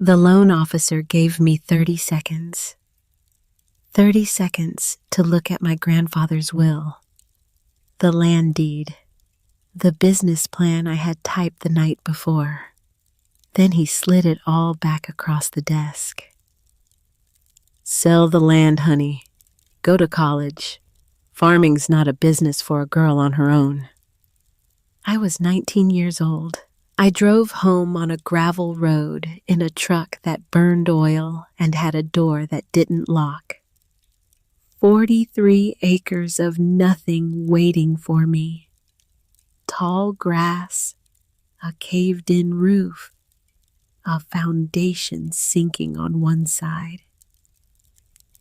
The loan officer gave me 30 seconds. 30 seconds to look at my grandfather's will, the land deed, the business plan I had typed the night before. Then he slid it all back across the desk. Sell the land, honey. Go to college. Farming's not a business for a girl on her own. I was 19 years old. I drove home on a gravel road in a truck that burned oil and had a door that didn't lock. 43 acres of nothing waiting for me. Tall grass, a caved-in roof, a foundation sinking on one side.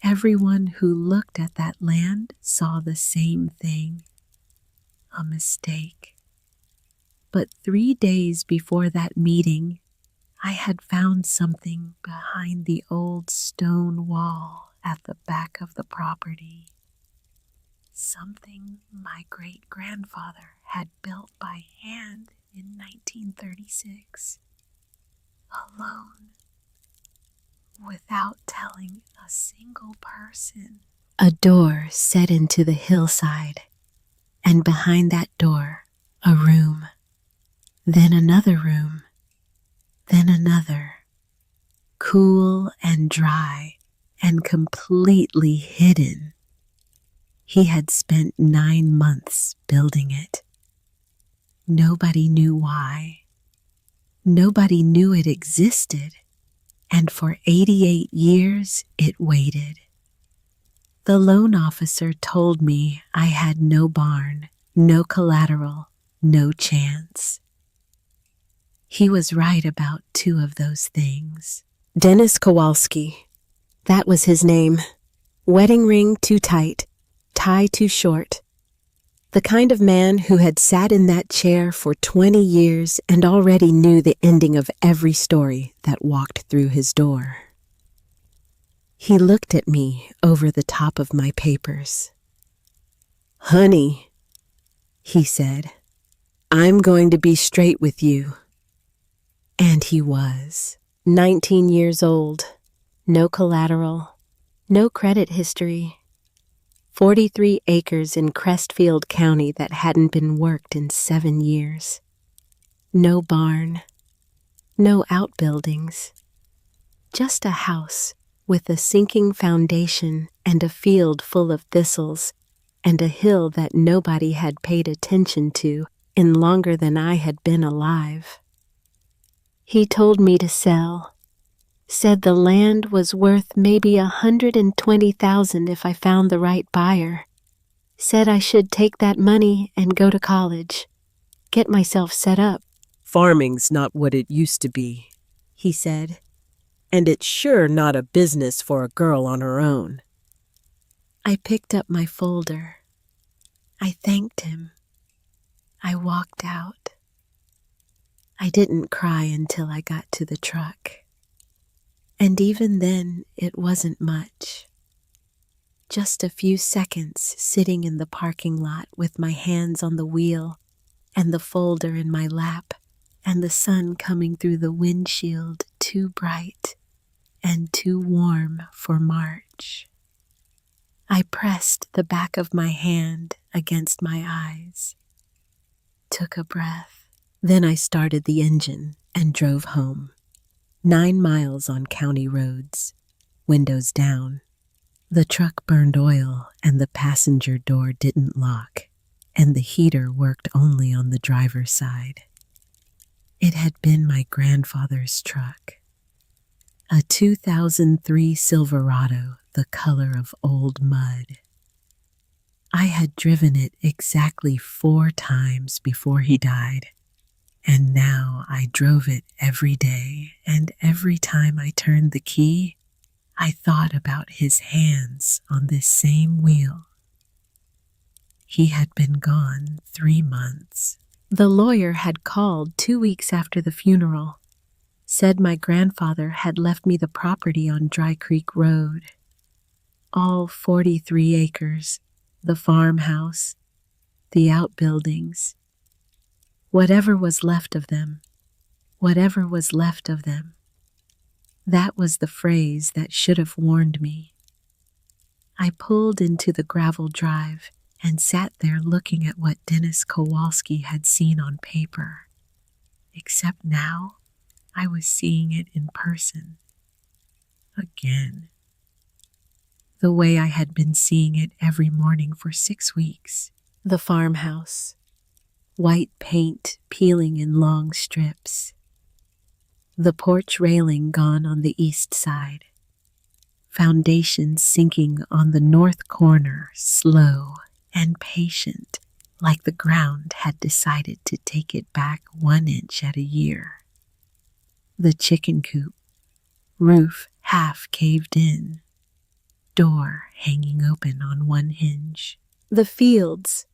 Everyone who looked at that land saw the same thing, a mistake. But 3 days before that meeting, I had found something behind the old stone wall at the back of the property. Something my great-grandfather had built by hand in 1936, alone, without telling a single person. A door set into the hillside, and behind that door, a room. Then another room, then another, cool and dry and completely hidden. He had spent 9 months building it. Nobody knew why. Nobody knew it existed, and for 88 years it waited. The loan officer told me I had no barn, no collateral, no chance. He was right about 2 of those things. Dennis Kowalski, that was his name. Wedding ring too tight, tie too short. The kind of man who had sat in that chair for 20 years and already knew the ending of every story that walked through his door. He looked at me over the top of my papers. "Honey," he said, "I'm going to be straight with you." And he was. 19 years old, no collateral, no credit history, 43 acres in Crestfield County that hadn't been worked in 7 years. No barn, no outbuildings, just a house with a sinking foundation and a field full of thistles and a hill that nobody had paid attention to in longer than I had been alive. He told me to sell, said the land was worth maybe $120,000 if I found the right buyer, said I should take that money and go to college, get myself set up. "Farming's not what it used to be," he said, "and it's sure not a business for a girl on her own." I picked up my folder. I thanked him. I walked out. I didn't cry until I got to the truck. And even then, it wasn't much. Just a few seconds sitting in the parking lot with my hands on the wheel and the folder in my lap and the sun coming through the windshield too bright and too warm for March. I pressed the back of my hand against my eyes, took a breath. Then I started the engine and drove home. 9 miles on county roads, windows down. The truck burned oil and the passenger door didn't lock, and the heater worked only on the driver's side. It had been my grandfather's truck, a 2003 Silverado, the color of old mud. I had driven it exactly 4 times before he died. And now I drove it every day, and every time I turned the key, I thought about his hands on this same wheel. He had been gone 3 months. The lawyer had called 2 weeks after the funeral, said my grandfather had left me the property on Dry Creek Road. All 43 acres, the farmhouse, the outbuildings, whatever was left of them, whatever was left of them. That was the phrase that should have warned me. I pulled into the gravel drive and sat there looking at what Dennis Kowalski had seen on paper. Except now, I was seeing it in person. Again. The way I had been seeing it every morning for 6 weeks. The farmhouse. White paint peeling in long strips. The porch railing gone on the east side. Foundation sinking on the north corner, slow and patient, like the ground had decided to take it back 1 inch at a year. The chicken coop, roof half caved in, door hanging open on one hinge. The fields,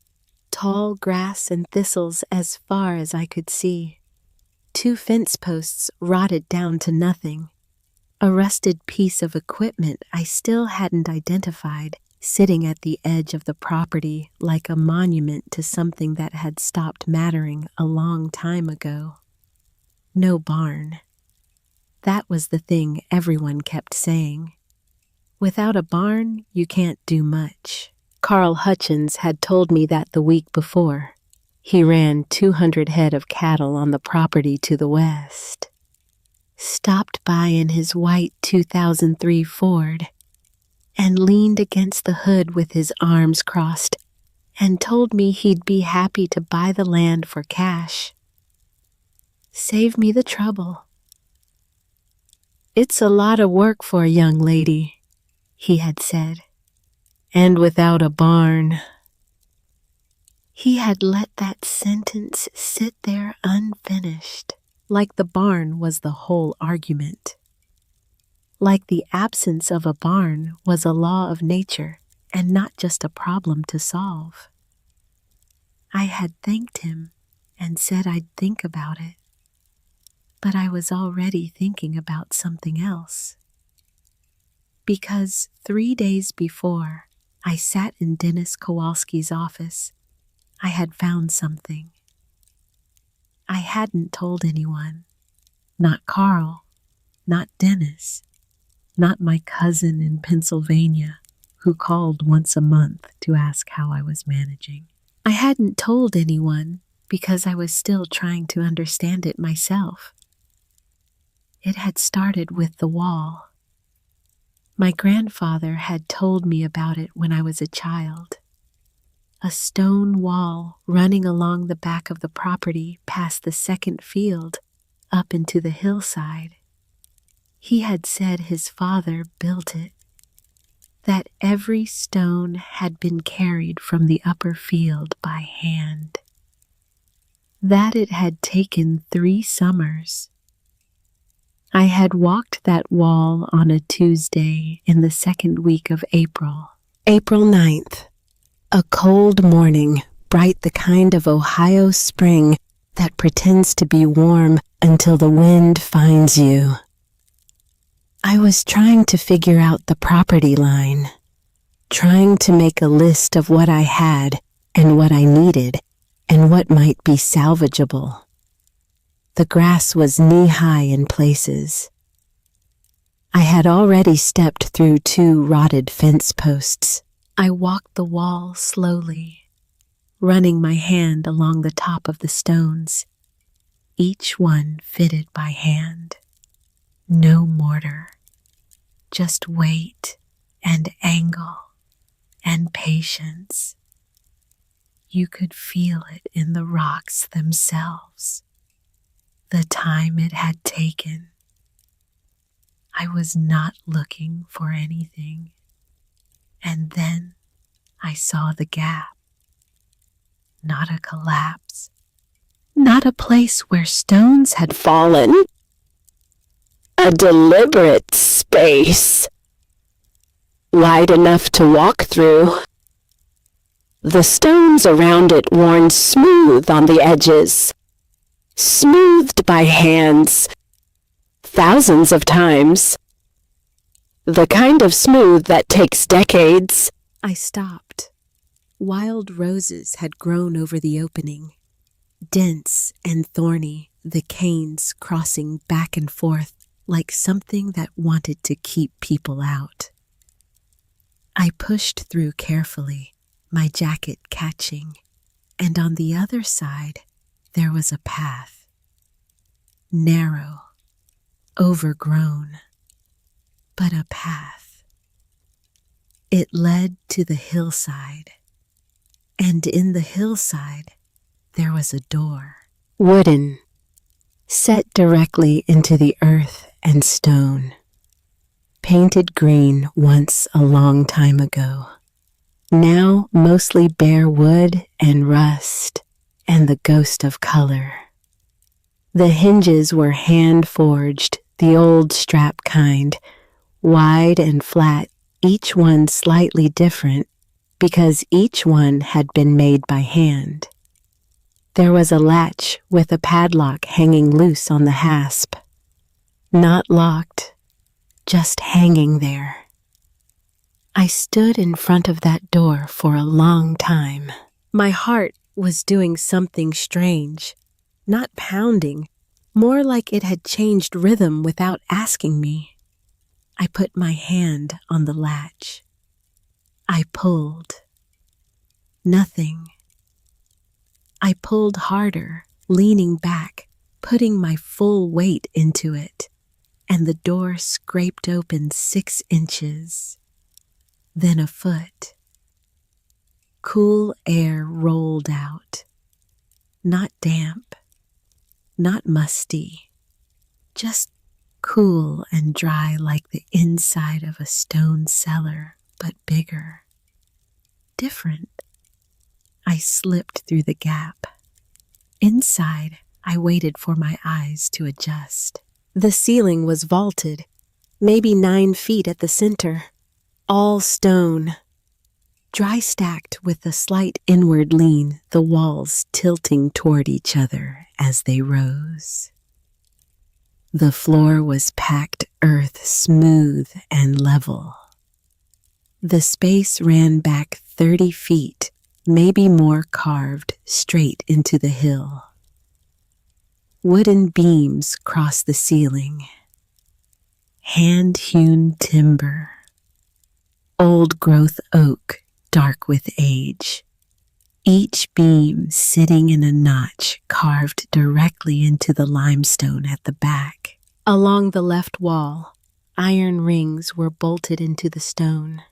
tall grass and thistles as far as I could see. 2 fence posts rotted down to nothing. A rusted piece of equipment I still hadn't identified, sitting at the edge of the property like a monument to something that had stopped mattering a long time ago. No barn. That was the thing everyone kept saying. Without a barn, you can't do much. Carl Hutchins had told me that the week before. He ran 200 head of cattle on the property to the west. Stopped by in his white 2003 Ford and leaned against the hood with his arms crossed and told me he'd be happy to buy the land for cash. Save me the trouble. It's a lot of work for a young lady, he had said, and without a barn. He had let that sentence sit there unfinished, like the barn was the whole argument. Like the absence of a barn was a law of nature and not just a problem to solve. I had thanked him and said I'd think about it, but I was already thinking about something else. Because 3 days before, I sat in Dennis Kowalski's office. I had found something. I hadn't told anyone. Not Carl, not Dennis, not my cousin in Pennsylvania who called once a month to ask how I was managing. I hadn't told anyone because I was still trying to understand it myself. It had started with the wall. My grandfather had told me about it when I was a child. A stone wall running along the back of the property past the second field up into the hillside. He had said his father built it, that every stone had been carried from the upper field by hand, that it had taken 3 summers. I had walked that wall on a Tuesday in the second week of April, April 9th. A cold morning, bright the kind of Ohio spring that pretends to be warm until the wind finds you. I was trying to figure out the property line, trying to make a list of what I had and what I needed and what might be salvageable. The grass was knee-high in places. I had already stepped through 2 rotted fence posts. I walked the wall slowly, running my hand along the top of the stones, each one fitted by hand. No mortar, just weight and angle and patience. You could feel it in the rocks themselves, the time it had taken. I was not looking for anything. And then I saw the gap. Not a collapse. Not a place where stones had fallen. A deliberate space. Wide enough to walk through. The stones around it worn smooth on the edges. Smoothed by hands. Thousands of times. The kind of smooth that takes decades. I stopped. Wild roses had grown over the opening, dense and thorny, the canes crossing back and forth like something that wanted to keep people out. I pushed through carefully, my jacket catching, and on the other side there was a path. Narrow, overgrown, but a path. It led to the hillside, and in the hillside there was a door. Wooden, set directly into the earth and stone. Painted green once a long time ago. Now mostly bare wood and rust and the ghost of color. The hinges were hand-forged, the old strap kind, wide and flat, each one slightly different because each one had been made by hand. There was a latch with a padlock hanging loose on the hasp. Not locked, just hanging there. I stood in front of that door for a long time. My heart was doing something strange, not pounding, more like it had changed rhythm without asking me. I put my hand on the latch. I pulled. Nothing. I pulled harder, leaning back, putting my full weight into it, and the door scraped open 6 inches, then a foot. Cool air rolled out, not damp, not musty, just cool and dry like the inside of a stone cellar, but bigger, different. I slipped through the gap. Inside, I waited for my eyes to adjust. The ceiling was vaulted, maybe 9 feet at the center, all stone. Dry stacked with a slight inward lean, the walls tilting toward each other as they rose. The floor was packed earth, smooth and level. The space ran back 30 feet, maybe more, carved straight into the hill. Wooden beams crossed the ceiling. Hand-hewn timber. Old-growth oak, dark with age. Each beam sitting in a notch carved directly into the limestone at the back. Along the left wall, iron rings were bolted into the stone,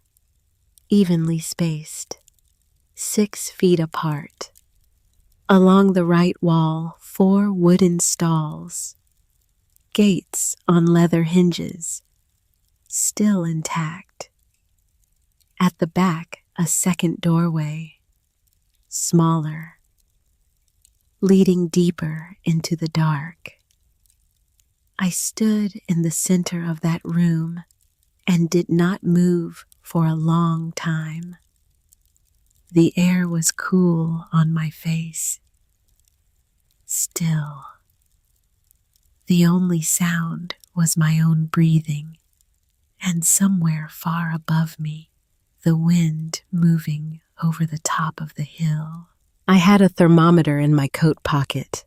evenly spaced, 6 feet apart. Along the right wall, 4 wooden stalls, gates on leather hinges, still intact. At the back, a second doorway, smaller, leading deeper into the dark. I stood in the center of that room and did not move for a long time. The air was cool on my face. Still. The only sound was my own breathing, and somewhere far above me, the wind moving over the top of the hill. I had a thermometer in my coat pocket.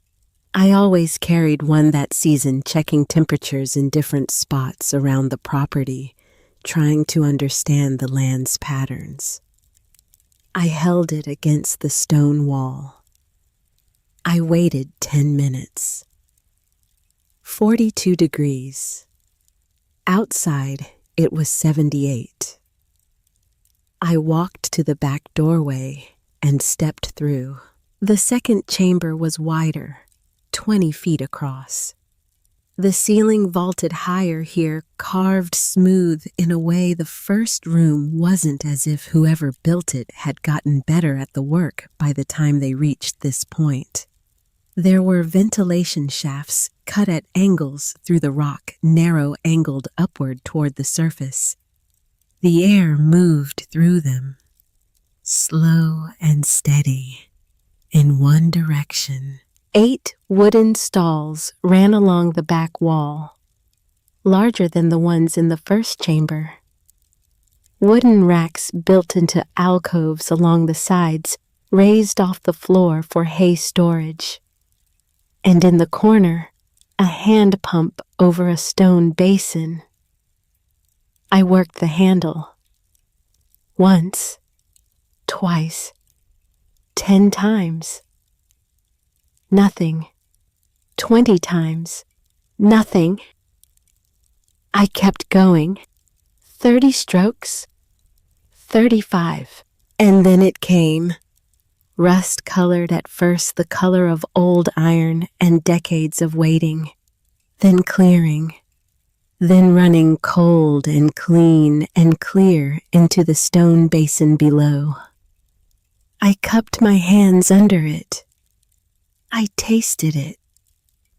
I always carried one that season, checking temperatures in different spots around the property, trying to understand the land's patterns. I held it against the stone wall. I waited 10 minutes. 42 degrees. Outside, it was 78. I walked to the back doorway and stepped through. The second chamber was wider, 20 feet across. The ceiling vaulted higher here, carved smooth in a way the first room wasn't, as if whoever built it had gotten better at the work by the time they reached this point. There were ventilation shafts cut at angles through the rock, narrow-angled upward toward the surface. The air moved through them, slow and steady, in one direction. 8 wooden stalls ran along the back wall, larger than the ones in the first chamber. Wooden racks built into alcoves along the sides, raised off the floor for hay storage. And in the corner, a hand pump over a stone basin. I worked the handle. Once, twice, 10 times. Nothing. 20 times. Nothing. I kept going. 30 strokes. 35. And then it came. Rust-colored at first, the color of old iron and decades of waiting. Then clearing. Then running cold and clean and clear into the stone basin below. I cupped my hands under it. I tasted it.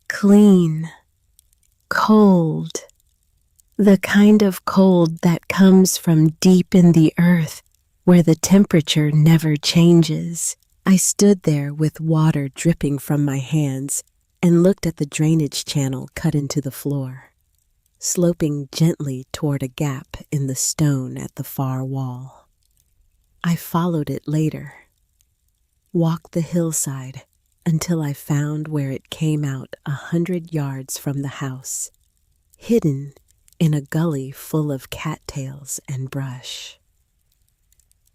Clean. Cold. The kind of cold that comes from deep in the earth where the temperature never changes. I stood there with water dripping from my hands and looked at the drainage channel cut into the floor, sloping gently toward a gap in the stone at the far wall. I followed it later, walked the hillside until I found where it came out 100 yards from the house, hidden in a gully full of cattails and brush.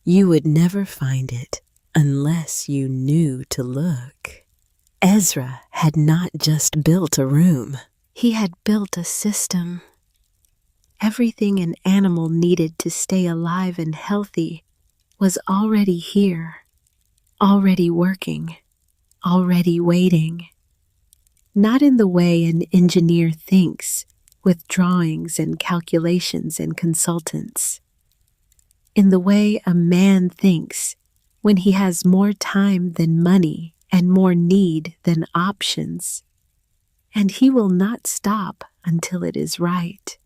You would never find it unless you knew to look. Ezra had not just built a room. He had built a system. Everything an animal needed to stay alive and healthy was already here, already working, already waiting. Not in the way an engineer thinks, with drawings and calculations and consultants. In the way a man thinks when he has more time than money and more need than options. And he will not stop until it is right.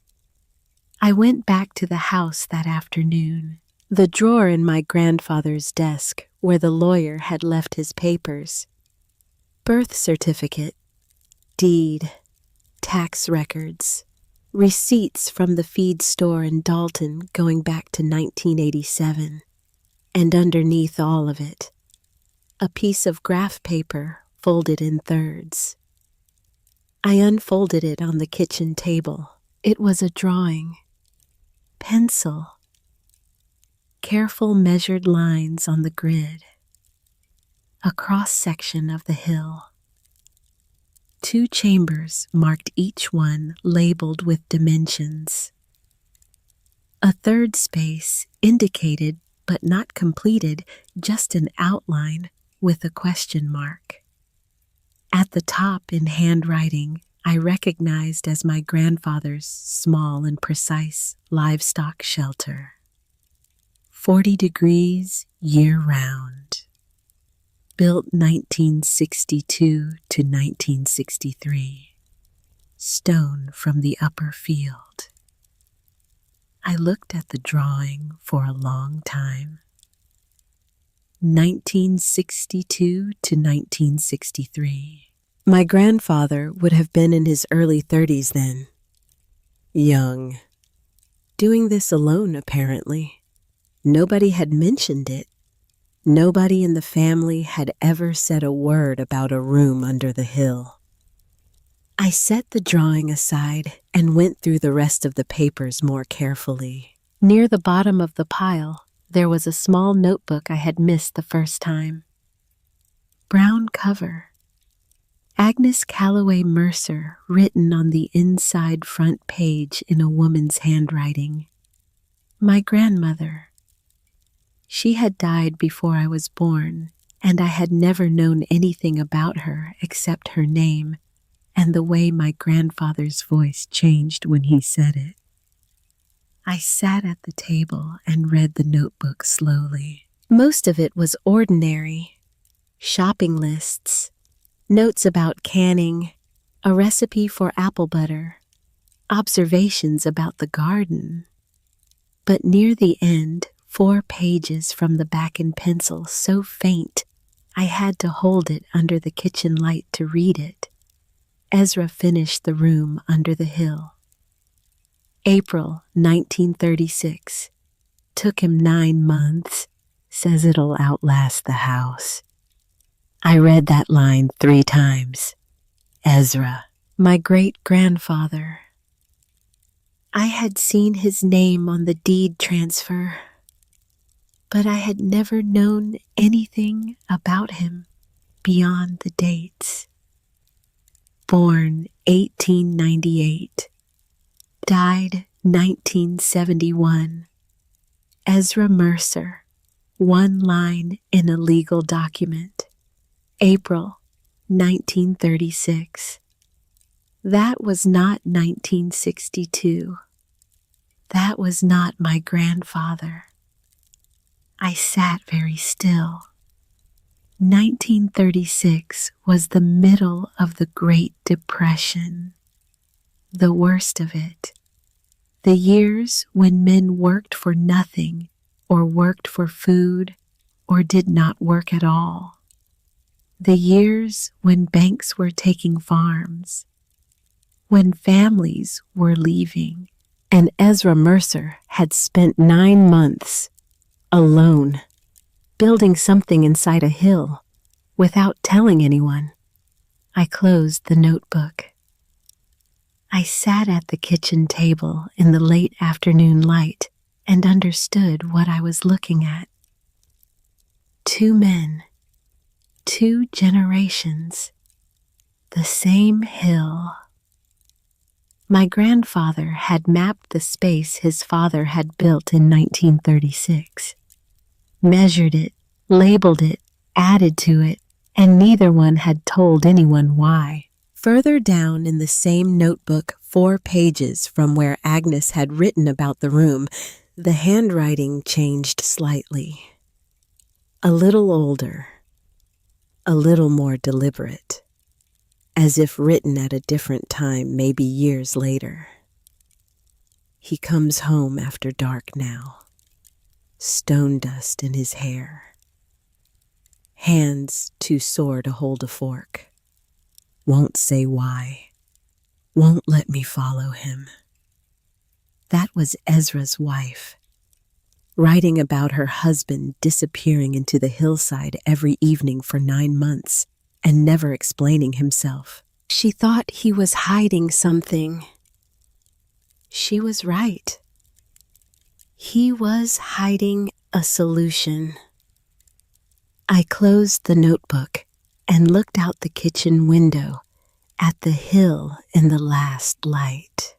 I went back to the house that afternoon. The drawer in my grandfather's desk where the lawyer had left his papers. Birth certificate, deed, tax records, receipts from the feed store in Dalton going back to 1987, and underneath all of it, a piece of graph paper folded in thirds. I unfolded it on the kitchen table. It was a drawing, pencil, careful measured lines on the grid, a cross-section of the hill. 2 chambers marked, each one labeled with dimensions. A third space indicated, but not completed, just an outline with a question mark. At the top in handwriting, I recognized as my grandfather's small and precise livestock shelter. 40 degrees year-round. Built 1962 to 1963. Stone from the upper field. I looked at the drawing for a long time. 1962 to 1963. My grandfather would have been in his early 30s then. Young. Doing this alone, apparently. Nobody had mentioned it. Nobody in the family had ever said a word about a room under the hill. I set the drawing aside and went through the rest of the papers more carefully. Near the bottom of the pile, there was a small notebook I had missed the first time. Brown cover. Agnes Calloway Mercer written on the inside front page in a woman's handwriting. My grandmother. She had died before I was born, and I had never known anything about her except her name and the way my grandfather's voice changed when he said it. I sat at the table and read the notebook slowly. Most of it was ordinary. Shopping lists, notes about canning, a recipe for apple butter, observations about the garden. But near the end, 4 pages from the back in pencil, so faint I had to hold it under the kitchen light to read it. Ezra finished the room under the hill. April 1936. Took him 9 months. Says it'll outlast the house. I read that line 3 times. Ezra. My great-grandfather. I had seen his name on the deed transfer, but I had never known anything about him beyond the dates. Born 1898, died 1971. Ezra Mercer, one line in a legal document. April 1936. That was not 1962. That was not my grandfather. I sat very still. 1936 was the middle of the Great Depression, the worst of it. The years when men worked for nothing, or worked for food, or did not work at all. The years when banks were taking farms, when families were leaving. And Ezra Mercer had spent 9 months alone, building something inside a hill without telling anyone. I closed the notebook. I sat at the kitchen table in the late afternoon light and understood what I was looking at. 2 men, 2 generations, the same hill. My grandfather had mapped the space his father had built in 1936, measured it, labeled it, added to it, and neither one had told anyone why. Further down in the same notebook, 4 pages from where Agnes had written about the room, the handwriting changed slightly. A little older, a little more deliberate, as if written at a different time, maybe years later. He comes home after dark now, stone dust in his hair, hands too sore to hold a fork. Won't say why, won't let me follow him. That was Ezra's wife, writing about her husband disappearing into the hillside every evening for 9 months and never explaining himself. She thought he was hiding something. She was right. He was hiding a solution. I closed the notebook and looked out the kitchen window at the hill in the last light.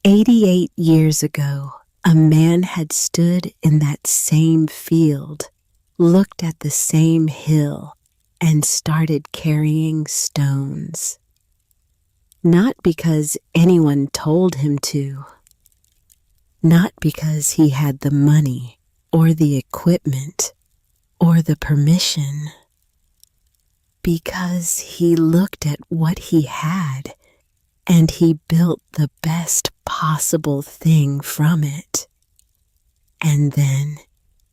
88 years ago, a man had stood in that same field, looked at the same hill, and started carrying stones. Not because anyone told him to, not because he had the money or the equipment or the permission, because he looked at what he had and he built the best possible thing from it. And then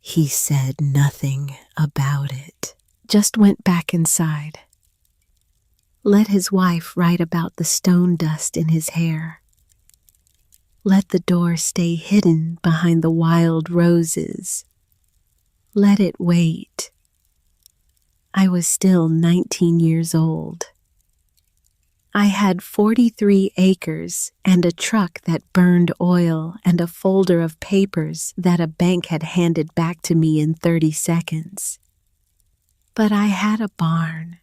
he said nothing about it, just went back inside. Let his wife write about the stone dust in his hair. Let the door stay hidden behind the wild roses. Let it wait. I was still 19 years old. I had 43 acres and a truck that burned oil and a folder of papers that a bank had handed back to me in 30 seconds. But I had a barn.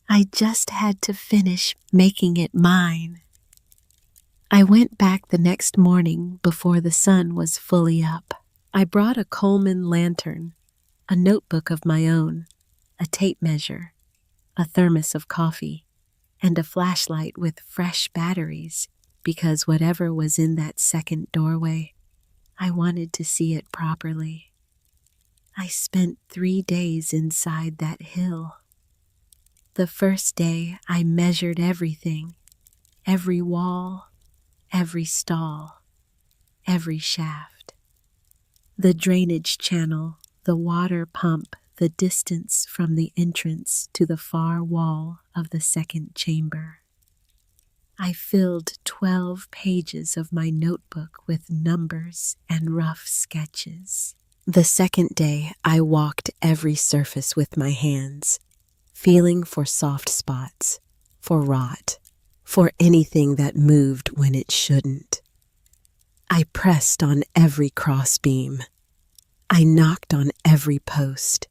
I just had to finish making it mine. I went back the next morning before the sun was fully up. I brought a Coleman lantern, a notebook of my own, a tape measure, a thermos of coffee, and a flashlight with fresh batteries, because whatever was in that second doorway, I wanted to see it properly. I spent 3 days inside that hill. The first day I measured everything, every wall, every stall, every shaft. The drainage channel, the water pump, the distance from the entrance to the far wall of the second chamber. I filled 12 pages of my notebook with numbers and rough sketches. The second day, I walked every surface with my hands, feeling for soft spots, for rot, for anything that moved when it shouldn't. I pressed on every crossbeam. I knocked on every post.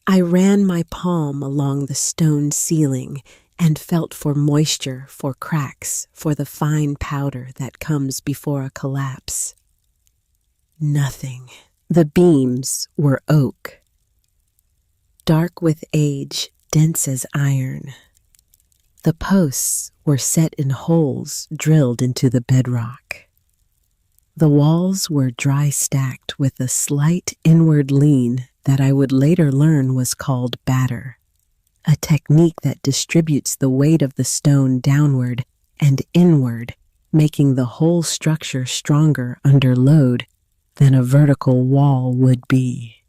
I ran my palm along the stone ceiling and felt for moisture, for cracks, for the fine powder that comes before a collapse. Nothing. The beams were oak, dark with age, dense as iron. The posts were set in holes drilled into the bedrock. The walls were dry stacked with a slight inward lean that I would later learn was called batter, a technique that distributes the weight of the stone downward and inward, making the whole structure stronger under load than a vertical wall would be.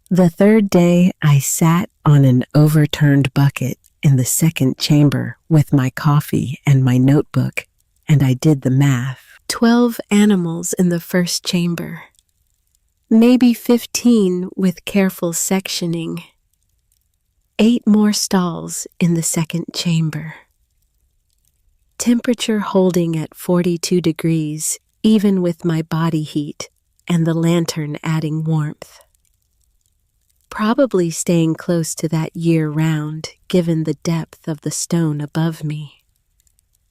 The third day, I sat on an overturned bucket in the second chamber with my coffee and my notebook, and I did the math. 12 animals in the first chamber. Maybe 15 with careful sectioning. 8 more stalls in the second chamber. Temperature holding at 42 degrees, even with my body heat and the lantern adding warmth. Probably staying close to that year-round, given the depth of the stone above me.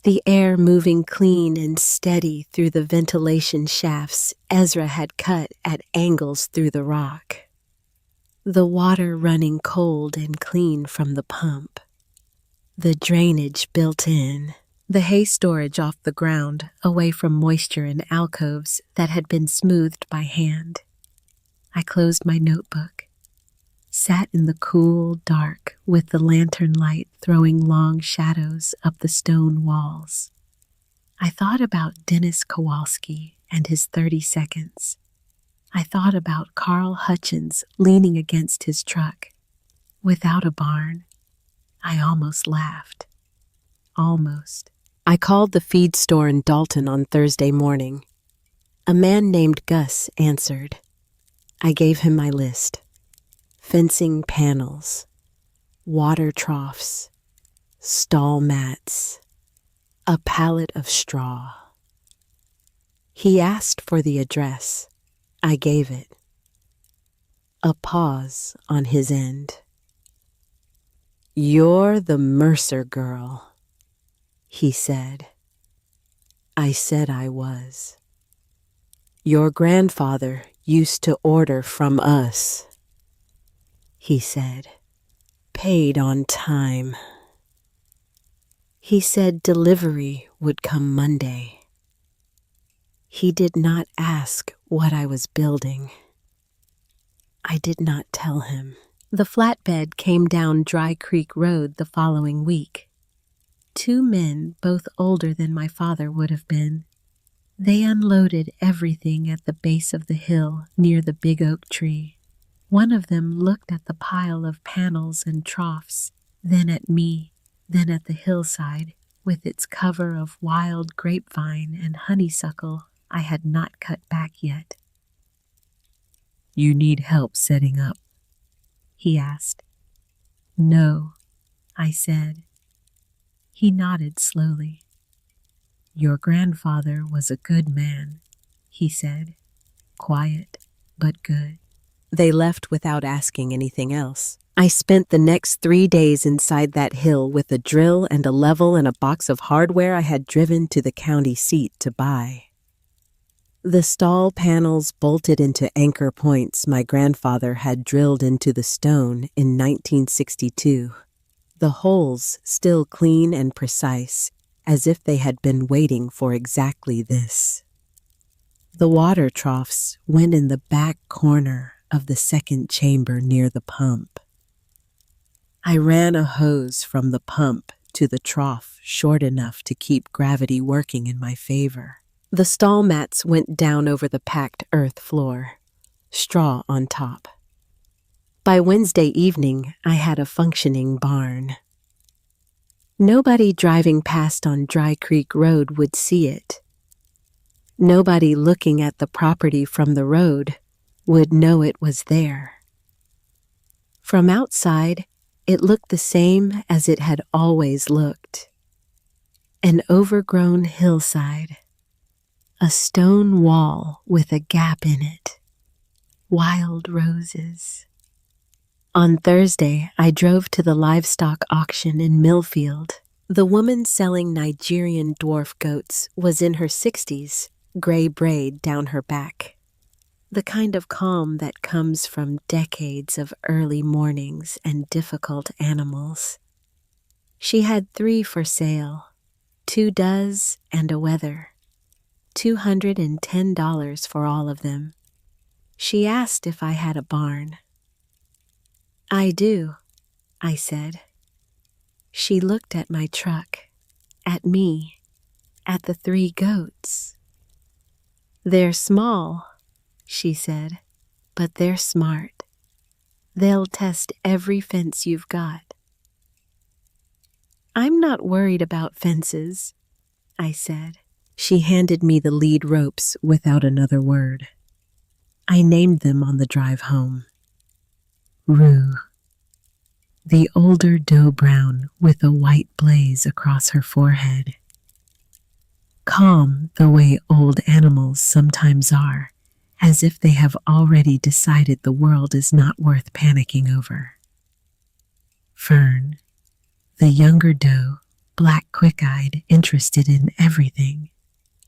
The air moving clean and steady through the ventilation shafts Ezra had cut at angles through the rock. The water running cold and clean from the pump. The drainage built in. The hay storage off the ground, away from moisture in alcoves that had been smoothed by hand. I closed my notebook, sat in the cool dark with the lantern light throwing long shadows up the stone walls. I thought about Dennis Kowalski and his 30 seconds. I thought about Carl Hutchins leaning against his truck. Without a barn, I almost laughed. Almost. I called the feed store in Dalton on Thursday morning. A man named Gus answered. I gave him my list. Fencing panels, water troughs, stall mats, a pallet of straw. He asked for the address. I gave it. A pause on his end. "You're the Mercer girl," he said. I said I was. "Your grandfather used to order from us," he said. "Paid on time." He said delivery would come Monday. He did not ask what I was building. I did not tell him. The flatbed came down Dry Creek Road the following week. 2 men, both older than my father would have been. They unloaded everything at the base of the hill near the big oak tree. One of them looked at the pile of panels and troughs, then at me, then at the hillside, with its cover of wild grapevine and honeysuckle I had not cut back yet. "You need help setting up?" he asked. "No," I said. He nodded slowly. "Your grandfather was a good man," he said. "Quiet, but good." They left without asking anything else. I spent the next 3 days inside that hill with a drill and a level and a box of hardware I had driven to the county seat to buy. The stall panels bolted into anchor points my grandfather had drilled into the stone in 1962. The holes still clean and precise, as if they had been waiting for exactly this. The water troughs went in the back corner of the second chamber near the pump. I ran a hose from the pump to the trough short enough to keep gravity working in my favor. The stall mats went down over the packed earth floor, straw on top. By Wednesday evening, I had a functioning barn. Nobody driving past on Dry Creek Road would see it. Nobody looking at the property from the road would know it was there. From outside, it looked the same as it had always looked. An overgrown hillside, a stone wall with a gap in it, wild roses. On Thursday, I drove to the livestock auction in Millfield. The woman selling Nigerian dwarf goats was in her 60s, gray braid down her back. The kind of calm that comes from decades of early mornings and difficult animals. She had 3 for sale, 2 does and a wether. $210 for all of them. She asked if I had a barn. I do, I said. She looked at my truck, at me, at the 3 goats. They're small, she said, but they're smart. They'll test every fence you've got. I'm not worried about fences, I said. She handed me the lead ropes without another word. I named them on the drive home. Rue, the older doe brown with a white blaze across her forehead. Calm the way old animals sometimes are, as if they have already decided the world is not worth panicking over. Fern, the younger doe, black quick-eyed, interested in everything.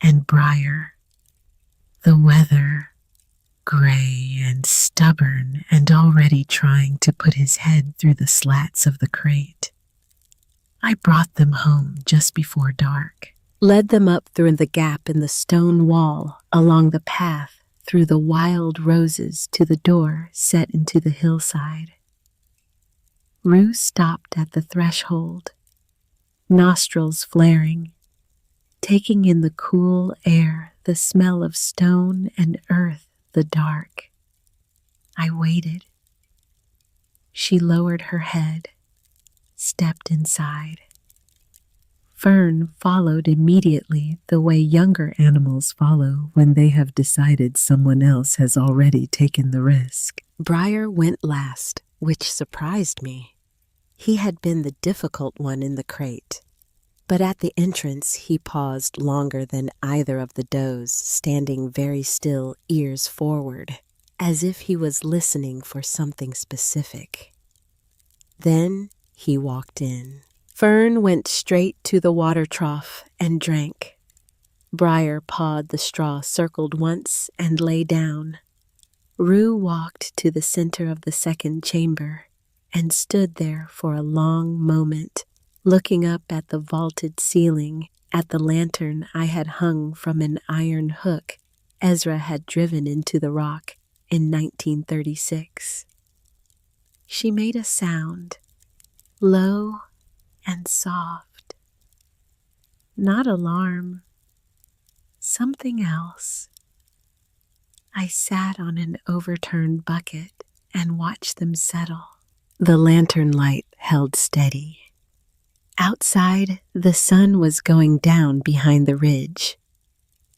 And Briar, the weather, gray and stubborn and already trying to put his head through the slats of the crate. I brought them home just before dark, led them up through the gap in the stone wall, along the path, through the wild roses to the door set into the hillside. Rue stopped at the threshold, nostrils flaring, taking in the cool air, the smell of stone and earth, the dark. I waited. She lowered her head, stepped inside. Fern followed immediately the way younger animals follow when they have decided someone else has already taken the risk. Briar went last, which surprised me. He had been the difficult one in the crate. But at the entrance he paused longer than either of the does, standing very still, ears forward, as if he was listening for something specific. Then he walked in. Fern went straight to the water trough and drank. Briar pawed the straw, circled once, and lay down. Rue walked to the center of the second chamber and stood there for a long moment, looking up at the vaulted ceiling, at the lantern I had hung from an iron hook Ezra had driven into the rock in 1936. She made a sound, low and soft. Not alarm, something else. I sat on an overturned bucket and watched them settle. The lantern light held steady. Outside, the sun was going down behind the ridge.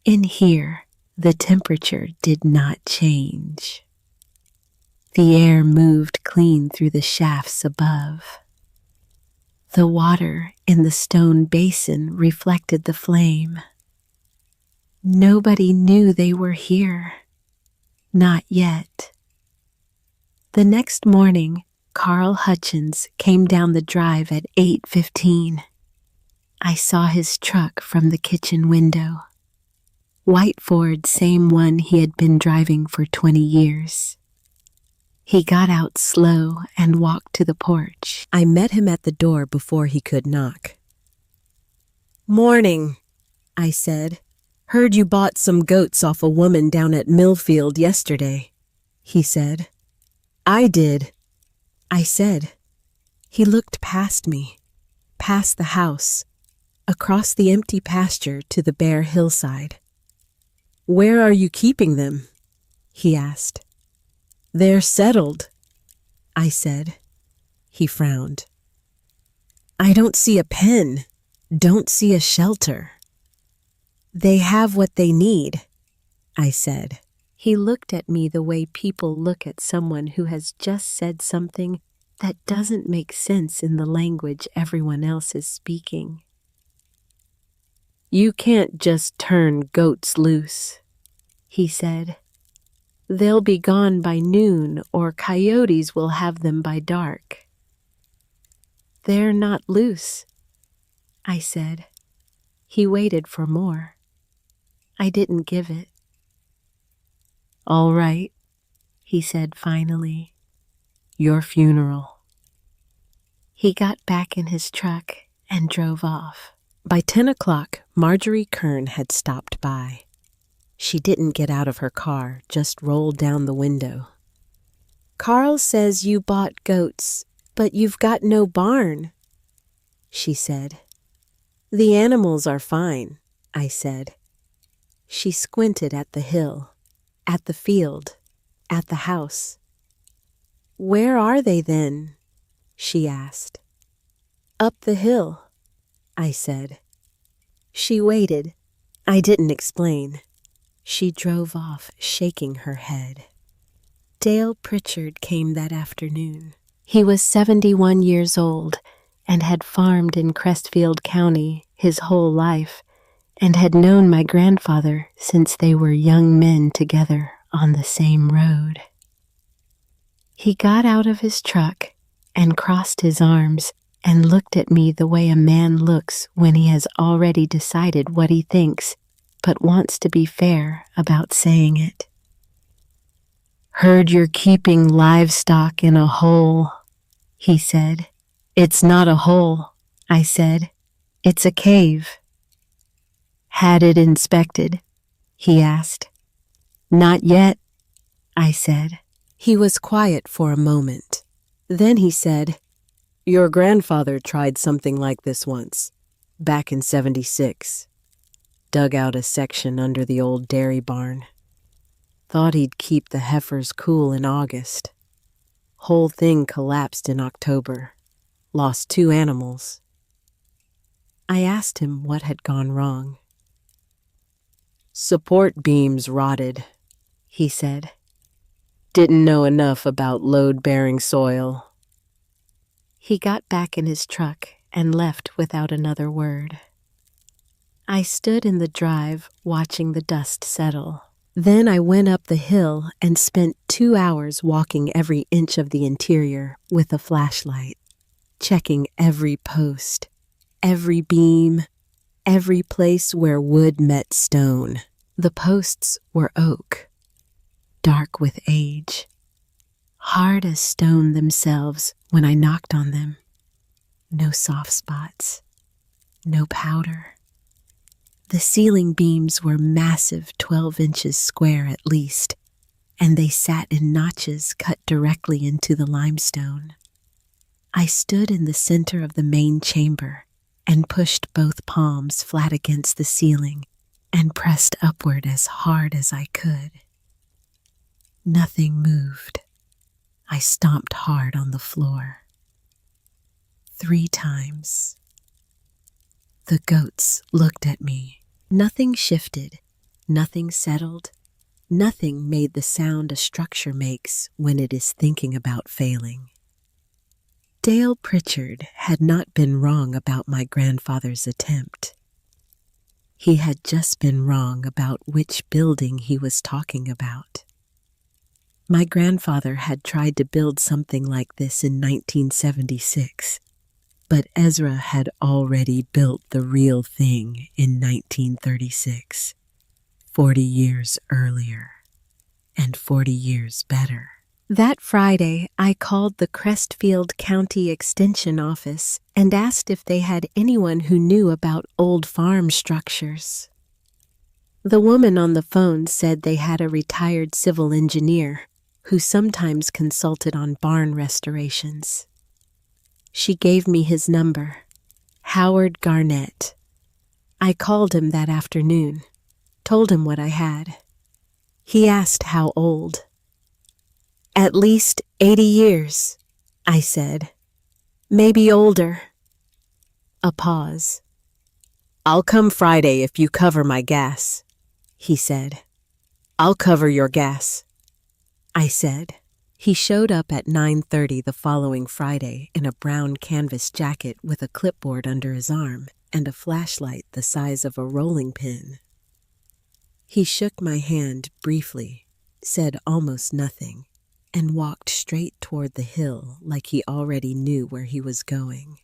In here, the temperature did not change. The air moved clean through the shafts above. The water in the stone basin reflected the flame. Nobody knew they were here. Not yet. The next morning, Carl Hutchins came down the drive at 8:15. I saw his truck from the kitchen window. White Ford, same one he had been driving for 20 years. He got out slow and walked to the porch. I met him at the door before he could knock. "Morning," I said. "Heard you bought some goats off a woman down at Millfield yesterday," he said. "I did," I said. He looked past me, past the house, across the empty pasture to the bare hillside. "Where are you keeping them?" he asked. "They're settled," I said. He frowned. "I don't see a pen, don't see a shelter." "They have what they need," I said. He looked at me the way people look at someone who has just said something that doesn't make sense in the language everyone else is speaking. You can't just turn goats loose, he said. They'll be gone by noon, or coyotes will have them by dark. They're not loose, I said. He waited for more. I didn't give it. All right, he said finally. Your funeral. He got back in his truck and drove off. By 10 o'clock, Marjorie Kern had stopped by. She didn't get out of her car, just rolled down the window. Carl says you bought goats, but you've got no barn, she said. The animals are fine, I said. She squinted at the hill, at the field, at the house. Where are they then? She asked. Up the hill, I said. She waited. I didn't explain. She drove off, shaking her head. Dale Pritchard came that afternoon. He was 71 years old and had farmed in Crestfield County his whole life and had known my grandfather since they were young men together on the same road. He got out of his truck and crossed his arms and looked at me the way a man looks when he has already decided what he thinks but wants to be fair about saying it. Heard you're keeping livestock in a hole, he said. It's not a hole, I said. It's a cave. Had it inspected? He asked. Not yet, I said. He was quiet for a moment. Then he said, Your grandfather tried something like this once, back in '76. Dug out a section under the old dairy barn. Thought he'd keep the heifers cool in August. Whole thing collapsed in October. Lost 2 animals. I asked him what had gone wrong. Support beams rotted, he said. Didn't know enough about load-bearing soil. He got back in his truck and left without another word. I stood in the drive watching the dust settle. Then I went up the hill and spent 2 hours walking every inch of the interior with a flashlight, checking every post, every beam, every place where wood met stone. The posts were oak, dark with age, hard as stone themselves when I knocked on them. No soft spots, no powder. The ceiling beams were massive 12 inches square at least, and they sat in notches cut directly into the limestone. I stood in the center of the main chamber and pushed both palms flat against the ceiling and pressed upward as hard as I could. Nothing moved. I stomped hard on the floor. 3 times. The goats looked at me. Nothing shifted, nothing settled, nothing made the sound a structure makes when it is thinking about failing. Dale Pritchard had not been wrong about my grandfather's attempt. He had just been wrong about which building he was talking about. My grandfather had tried to build something like this in 1976. But Ezra had already built the real thing in 1936, 40 years earlier, and 40 years better. That Friday, I called the Crestfield County Extension Office and asked if they had anyone who knew about old farm structures. The woman on the phone said they had a retired civil engineer who sometimes consulted on barn restorations. She gave me his number, Howard Garnett. I called him that afternoon, told him what I had. He asked how old. At least 80 years, I said. Maybe older. A pause. I'll come Friday if you cover my gas, he said. I'll cover your gas, I said. He showed up at 9:30 the following Friday in a brown canvas jacket with a clipboard under his arm and a flashlight the size of a rolling pin. He shook my hand briefly, said almost nothing, and walked straight toward the hill like he already knew where he was going.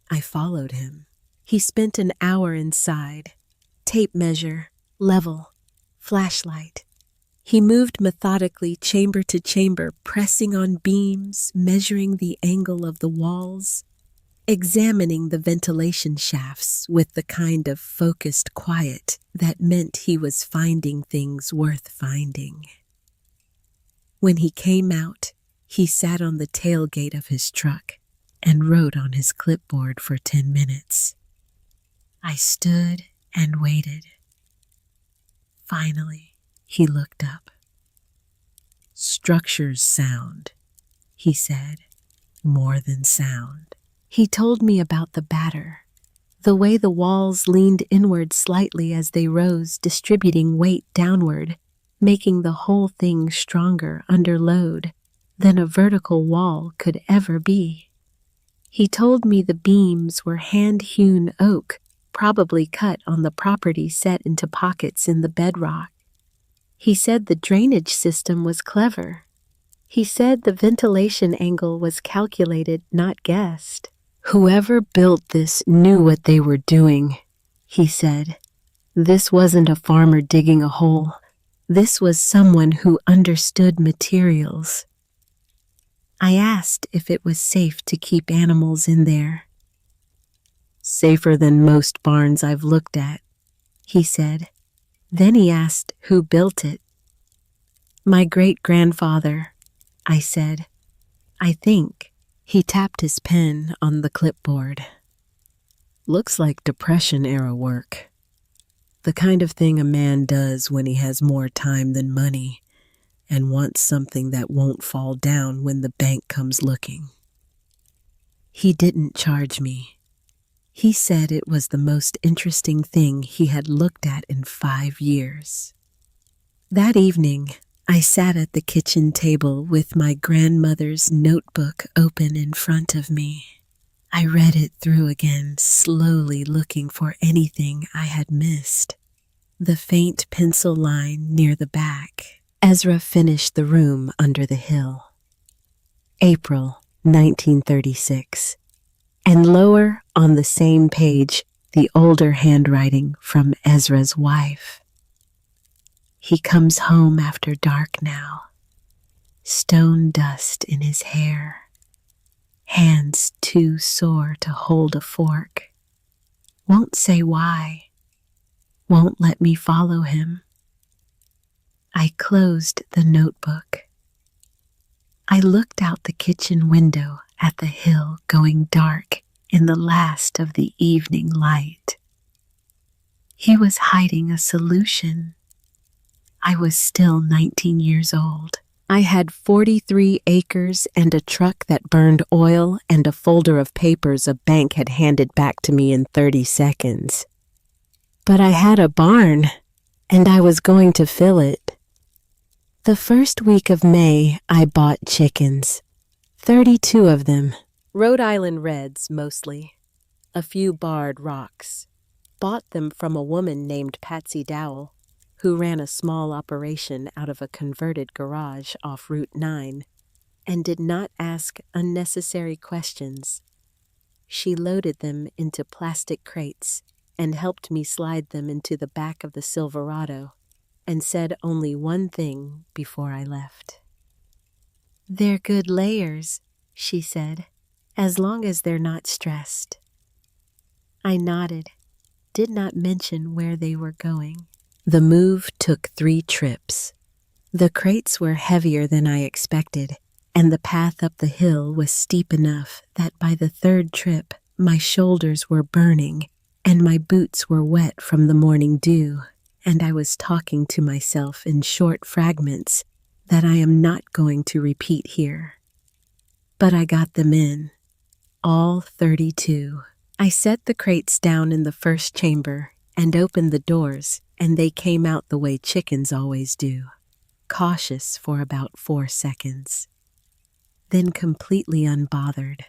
I followed him. He spent an hour inside. Tape measure, level, flashlight. He moved methodically chamber to chamber, pressing on beams, measuring the angle of the walls, examining the ventilation shafts with the kind of focused quiet that meant he was finding things worth finding. When he came out, he sat on the tailgate of his truck and wrote on his clipboard for 10 minutes. I stood and waited. Finally, he looked up. "Structures sound," he said, "more than sound." He told me about the batter, the way the walls leaned inward slightly as they rose, distributing weight downward, making the whole thing stronger under load than a vertical wall could ever be. He told me the beams were hand-hewn oak, probably cut on the property set into pockets in the bedrock. He said the drainage system was clever. He said the ventilation angle was calculated, not guessed. Whoever built this knew what they were doing, he said. This wasn't a farmer digging a hole. This was someone who understood materials. I asked if it was safe to keep animals in there. "Safer than most barns I've looked at," he said. Then he asked who built it. "My great-grandfather," I said. "I think." He tapped his pen on the clipboard. "Looks like Depression-era work. The kind of thing a man does when he has more time than money and wants something that won't fall down when the bank comes looking." He didn't charge me. He said it was the most interesting thing he had looked at in 5 years. That evening, I sat at the kitchen table with my grandmother's notebook open in front of me. I read it through again, slowly looking for anything I had missed. The faint pencil line near the back. Ezra finished the room under the hill. April 1936. And lower on the same page, the older handwriting from Ezra's wife. He comes home after dark now, stone dust in his hair, hands too sore to hold a fork. Won't say why, won't let me follow him. I closed the notebook. I looked out the kitchen window at the hill going dark in the last of the evening light. He was hiding a solution. I was still 19 years old. I had 43 acres and a truck that burned oil and a folder of papers a bank had handed back to me in 30 seconds. But I had a barn, and I was going to fill it. The first week of May, I bought chickens. 32 of them. Rhode Island Reds, mostly. A few barred rocks. Bought them from a woman named Patsy Dowell, who ran a small operation out of a converted garage off Route 9, and did not ask unnecessary questions. She loaded them into plastic crates and helped me slide them into the back of the Silverado, and said only one thing before I left. "They're good layers," she said, "as long as they're not stressed." I nodded, did not mention where they were going. The move took 3 trips. The crates were heavier than I expected, and the path up the hill was steep enough that by the 3rd trip, my shoulders were burning and my boots were wet from the morning dew, and I was talking to myself in short fragments that I am not going to repeat here. But I got them in, all 32. I set the crates down in the first chamber and opened the doors, and they came out the way chickens always do. cautious for about 4 seconds, then completely unbothered.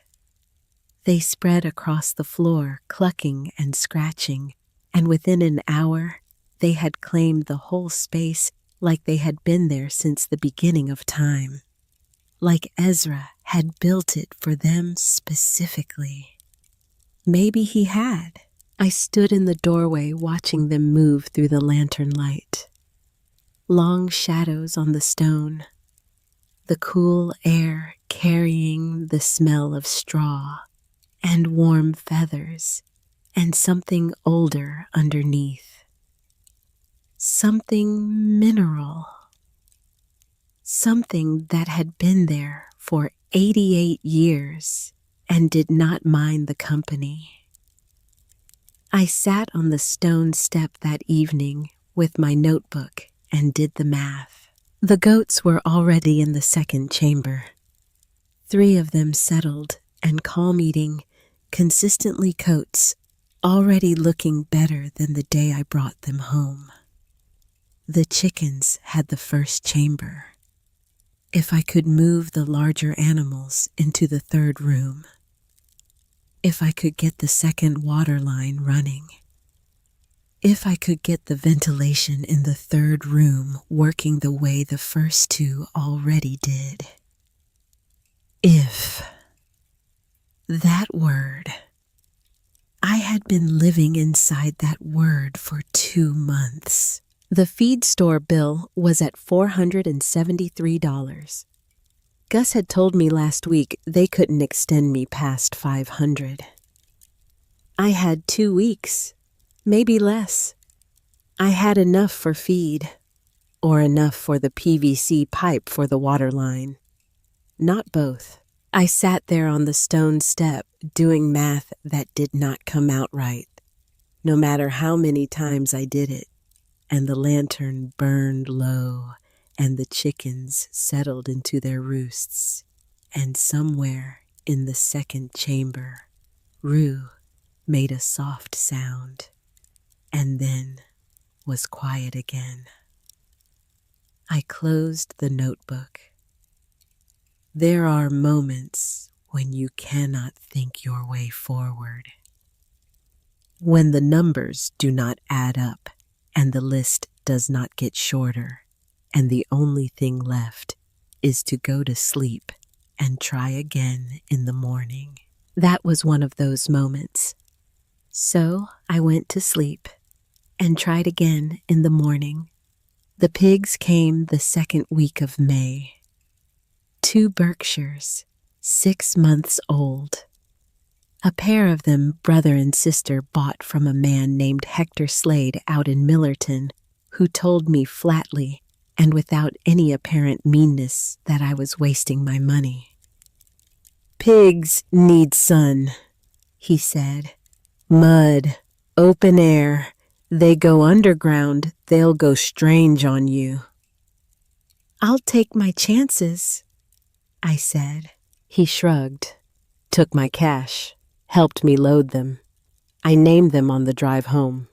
They spread across the floor, clucking and scratching, and within an hour, they had claimed the whole space like they had been there since the beginning of time. Like Ezra had built it for them specifically. Maybe he had. I stood in the doorway watching them move through the lantern light. Long shadows on the stone, the cool air carrying the smell of straw and warm feathers, and something older underneath. Something mineral. Something that had been there for 88 years and did not mind the company. I sat on the stone step that evening with my notebook and did the math. The goats were already in the second chamber. 3 of them settled and calm eating, consistently coats, already looking better than the day I brought them home. The chickens had the first chamber. If I could move the larger animals into the 3rd room. If I could get the 2nd water line running. If I could get the ventilation in the 3rd room working the way the first 2 already did. If. That word. I had been living inside that word for 2 months. The feed store bill was at $473. Gus had told me last week they couldn't extend me past $500. I had 2 weeks, maybe less. I had enough for feed, or enough for the PVC pipe for the water line. Not both. I sat there on the stone step doing math that did not come out right, no matter how many times I did it, and the lantern burned low, and the chickens settled into their roosts, and somewhere in the 2nd chamber, Rue made a soft sound, and then was quiet again. I closed the notebook. There are moments when you cannot think your way forward. When the numbers do not add up and the list does not get shorter, and the only thing left is to go to sleep and try again in the morning. That was one of those moments. So I went to sleep and tried again in the morning. The pigs came the 2nd week of May. 2 Berkshires, 6 months old. A pair of them brother and sister bought from a man named Hector Slade out in Millerton, who told me flatly and without any apparent meanness that I was wasting my money. "Pigs need sun," he said. "Mud, open air. They go underground, they'll go strange on you." "I'll take my chances," I said. He shrugged, took my cash, helped me load them. I named them on the drive home.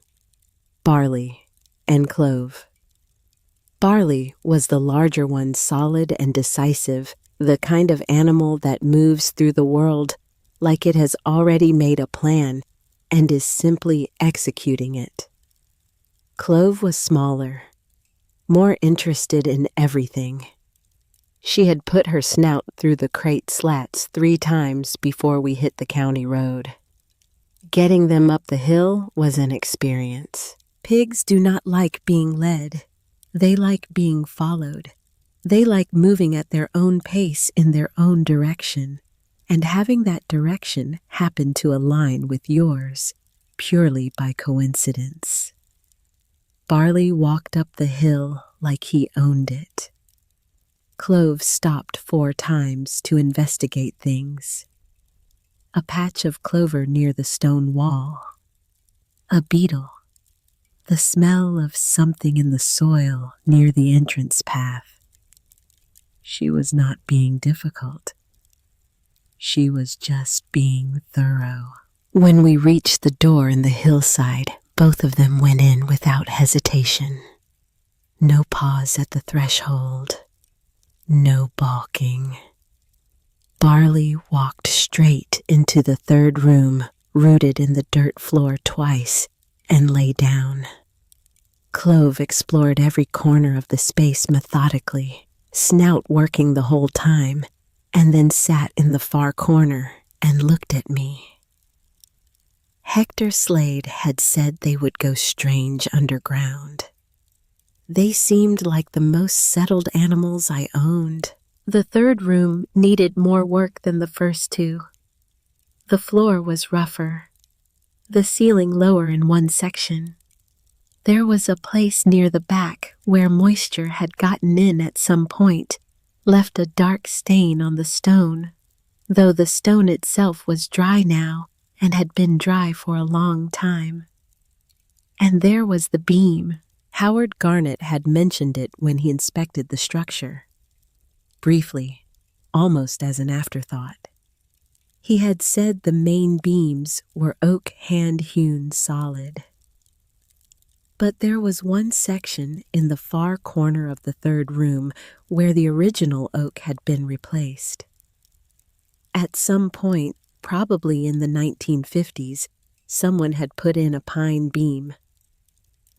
Barley and Clove. Barley was the larger one, solid and decisive, the kind of animal that moves through the world like it has already made a plan and is simply executing it. Clove was smaller, more interested in everything. She had put her snout through the crate slats 3 times before we hit the county road. Getting them up the hill was an experience. Pigs do not like being led. They like being followed. They like moving at their own pace in their own direction, and having that direction happen to align with yours purely by coincidence. Barley walked up the hill like he owned it. Clove stopped 4 times to investigate things. A patch of clover near the stone wall. A beetle. The smell of something in the soil near the entrance path. She was not being difficult. She was just being thorough. When we reached the door in the hillside, both of them went in without hesitation. No pause at the threshold. No balking. Barley walked straight into the third room, rooted in the dirt floor twice, and lay down. Clove explored every corner of the space methodically, snout working the whole time, and then sat in the far corner and looked at me. Hector Slade had said they would go strange underground. They seemed like the most settled animals I owned. The third room needed more work than the first two. The floor was rougher, the ceiling lower in one section. There was a place near the back where moisture had gotten in at some point, left a dark stain on the stone, though the stone itself was dry now and had been dry for a long time. And there was the beam. Howard Garnett had mentioned it when he inspected the structure. Briefly, almost as an afterthought. He had said the main beams were oak hand-hewn solid. But there was one section in the far corner of the third room where the original oak had been replaced. At some point, probably in the 1950s, someone had put in a pine beam.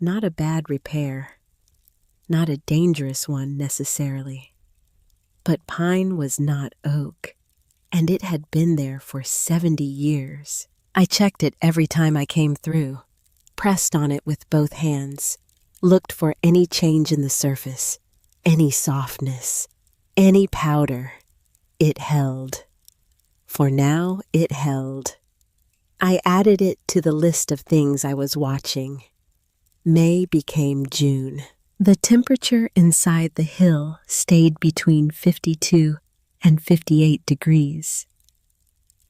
Not a bad repair. Not a dangerous one necessarily. But pine was not oak, and it had been there for 70 years. I checked it every time I came through, pressed on it with both hands, looked for any change in the surface, any softness, any powder. It held. For now, it held. I added it to the list of things I was watching. May became June. The temperature inside the hill stayed between 52 and 58 degrees.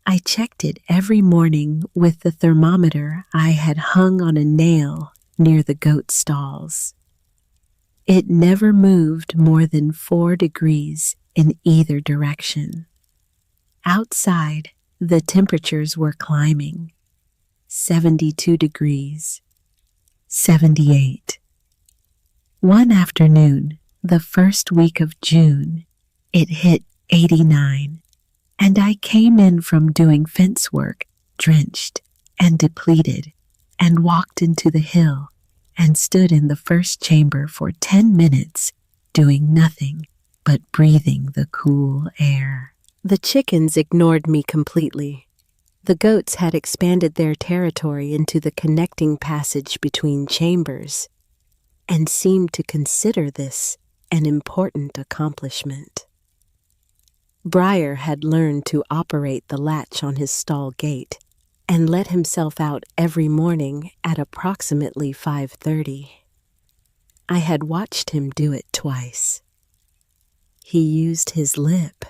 I checked it every morning with the thermometer I had hung on a nail near the goat stalls. It never moved more than 4 degrees in either direction. Outside, the temperatures were climbing. 72 degrees. 78. One afternoon, the first week of June, it hit 89, and I came in from doing fence work, drenched and depleted, and walked into the hill and stood in the first chamber for 10 minutes, doing nothing but breathing the cool air. The chickens ignored me completely. The goats had expanded their territory into the connecting passage between chambers, and seemed to consider this an important accomplishment. Briar had learned to operate the latch on his stall gate and let himself out every morning at approximately 5:30. I had watched him do it twice. He used his lip,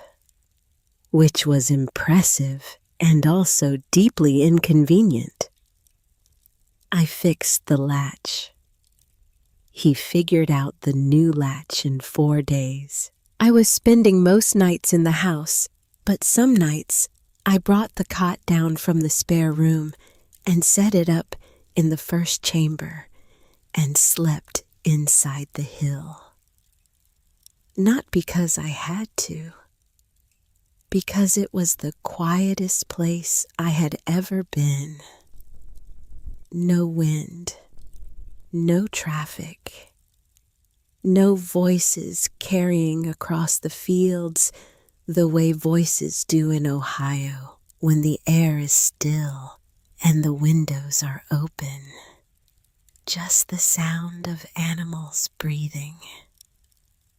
which was impressive and also deeply inconvenient. I fixed the latch. He figured out the new latch in 4 days. I was spending most nights in the house, but some nights I brought the cot down from the spare room and set it up in the first chamber and slept inside the hill. Not because I had to, because it was the quietest place I had ever been. No wind, no traffic, no voices carrying across the fields the way voices do in Ohio when the air is still and the windows are open. Just the sound of animals breathing,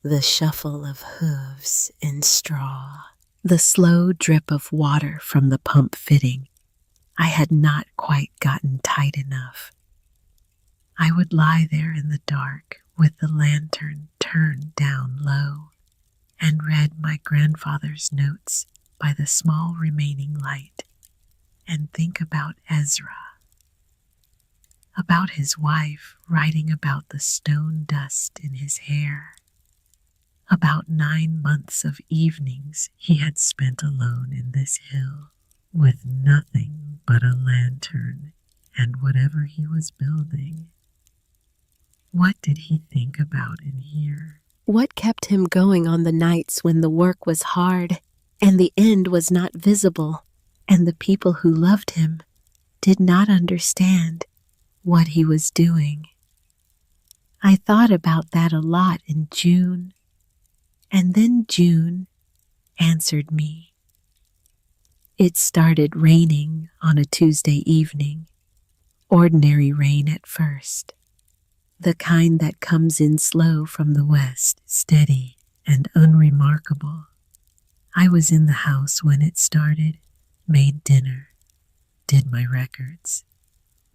the shuffle of hooves in straw, the slow drip of water from the pump fitting. I had not quite gotten tight enough. I would lie there in the dark with the lantern turned down low and read my grandfather's notes by the small remaining light and think about Ezra, about his wife writing about the stone dust in his hair, about 9 months of evenings he had spent alone in this hill with nothing but a lantern and whatever he was building. What did he think about in here? What kept him going on the nights when the work was hard and the end was not visible, And the people who loved him did not understand what he was doing. I thought about that a lot in June, and then June answered me. It started raining on a Tuesday evening, ordinary rain at first, the kind that comes in slow from the west, steady and unremarkable. I was in the house when it started, made dinner, did my records,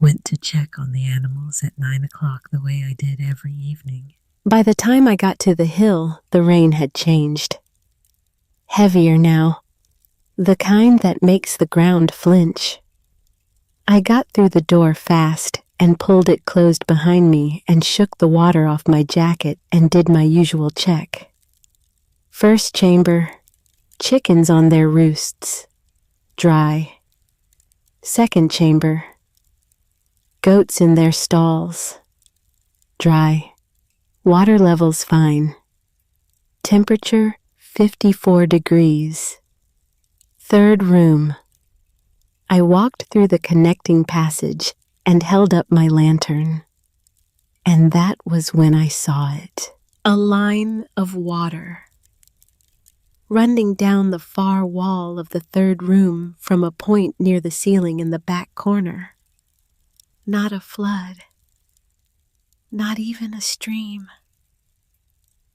went to check on the animals at 9 o'clock the way I did every evening. By the time I got to the hill, the rain had changed. Heavier now, the kind that makes the ground flinch. I got through the door fast and pulled it closed behind me and shook the water off my jacket and did my usual check. First chamber, chickens on their roosts, dry. Second chamber, goats in their stalls, dry. Water levels fine. Temperature 54 degrees. Third room. I walked through the connecting passage and held up my lantern. And that was when I saw it. A line of water running down the far wall of the third room from a point near the ceiling in the back corner. Not a flood. Not even a stream.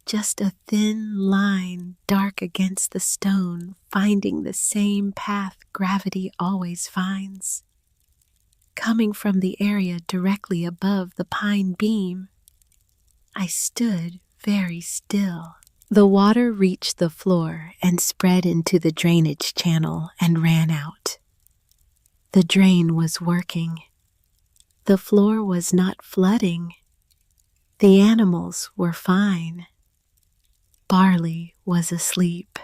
Just a thin line dark against the stone, finding the same path gravity always finds. Coming from the area directly above the pine beam, I stood very still. The water reached the floor and spread into the drainage channel and ran out. The drain was working. The floor was not flooding. The animals were fine. Barley was asleep.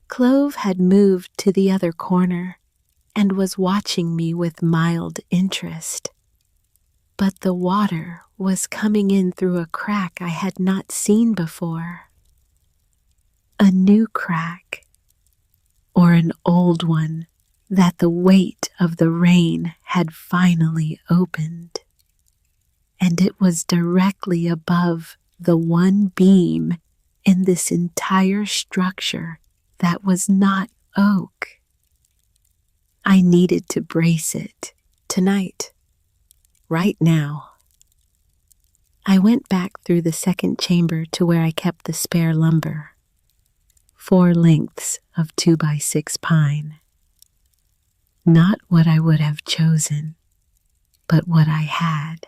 Clove had moved to the other corner and was watching me with mild interest. But the water was coming in through a crack I had not seen before. A new crack, or an old one that the weight of the rain had finally opened. And it was directly above the one beam in this entire structure that was not oak. I needed to brace it tonight, right now. I went back through the second chamber to where I kept the spare lumber. 4 lengths of 2x6 pine. Not what I would have chosen, but what I had.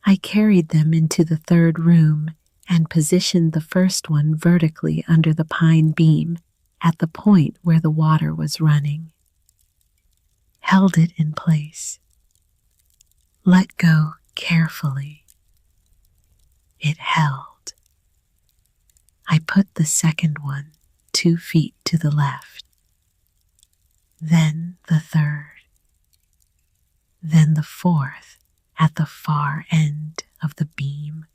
I carried them into the third room and positioned the first one vertically under the pine beam at the point where the water was running. Held it in place. Let go carefully. It held. I put the second one 2 feet to the left. Then the third. Then the fourth at the far end of the beam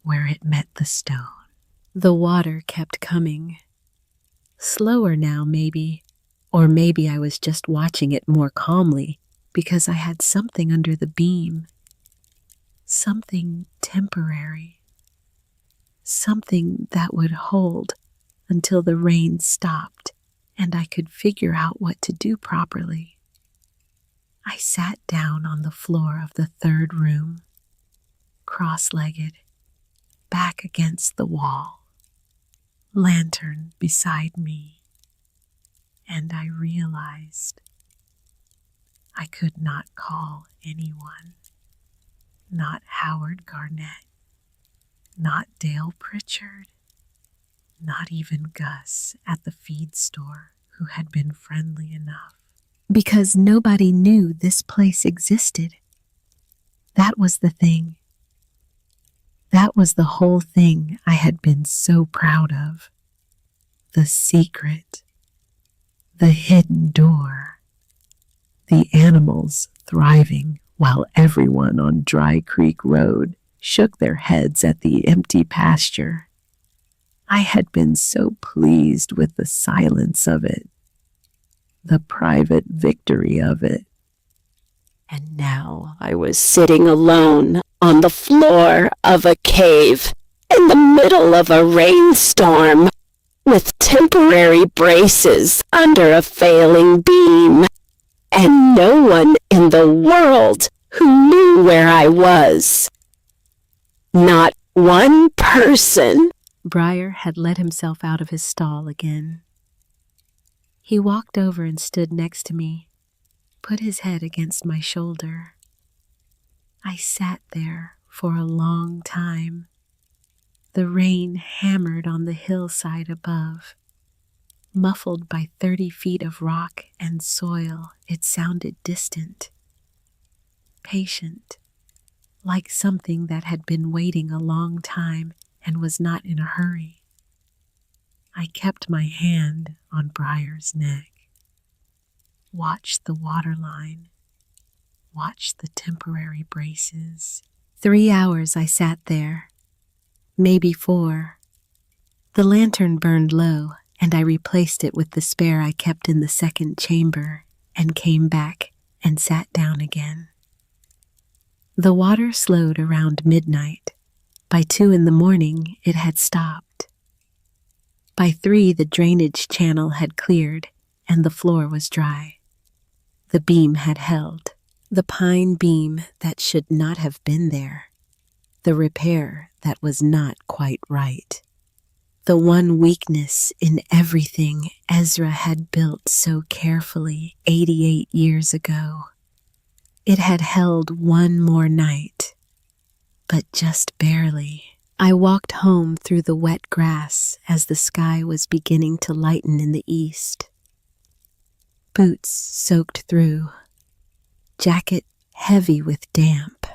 where it met the stone. The water kept coming. Slower now, maybe, or maybe I was just watching it more calmly because I had something under the beam. Something temporary. Something that would hold until the rain stopped and I could figure out what to do properly. I sat down on the floor of the third room, cross-legged, back against the wall, lantern beside me, and I realized I could not call anyone, not Howard Garnett, not Dale Pritchard, not even Gus at the feed store who had been friendly enough. Because nobody knew this place existed. That was the thing. That was the whole thing I had been so proud of. The secret. The hidden door. The animals thriving while everyone on Dry Creek Road shook their heads at the empty pasture. I had been so pleased with the silence of it, the private victory of it. And now I was sitting alone on the floor of a cave in the middle of a rainstorm, with temporary braces under a failing beam, and no one in the world who knew where I was. Not one person. Briar had let himself out of his stall again. He walked over and stood next to me, put his head against my shoulder. I sat there for a long time. The rain hammered on the hillside above. Muffled by 30 feet of rock and soil, it sounded distant, patient, like something that had been waiting a long time and was not in a hurry. I kept my hand on Briar's neck, watched the waterline, watched the temporary braces. 3 hours I sat there, maybe 4. The lantern burned low, and I replaced it with the spare I kept in the second chamber and came back and sat down again. The water slowed around midnight. By 2 in the morning, it had stopped. By 3, the drainage channel had cleared and the floor was dry. The beam had held, the pine beam that should not have been there, the repair that was not quite right. The one weakness in everything Ezra had built so carefully 88 years ago. It had held one more night, but just barely. I walked home through the wet grass as the sky was beginning to lighten in the east. Boots soaked through, jacket heavy with damp.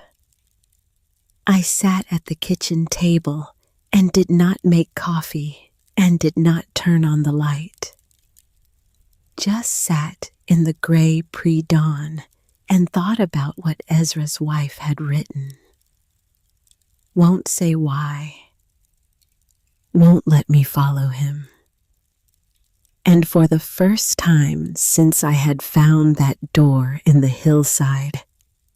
I sat at the kitchen table and did not make coffee and did not turn on the light. Just sat in the gray pre-dawn and thought about what Ezra's wife had written. Won't say why. Won't let me follow him. And for the first time since I had found that door in the hillside,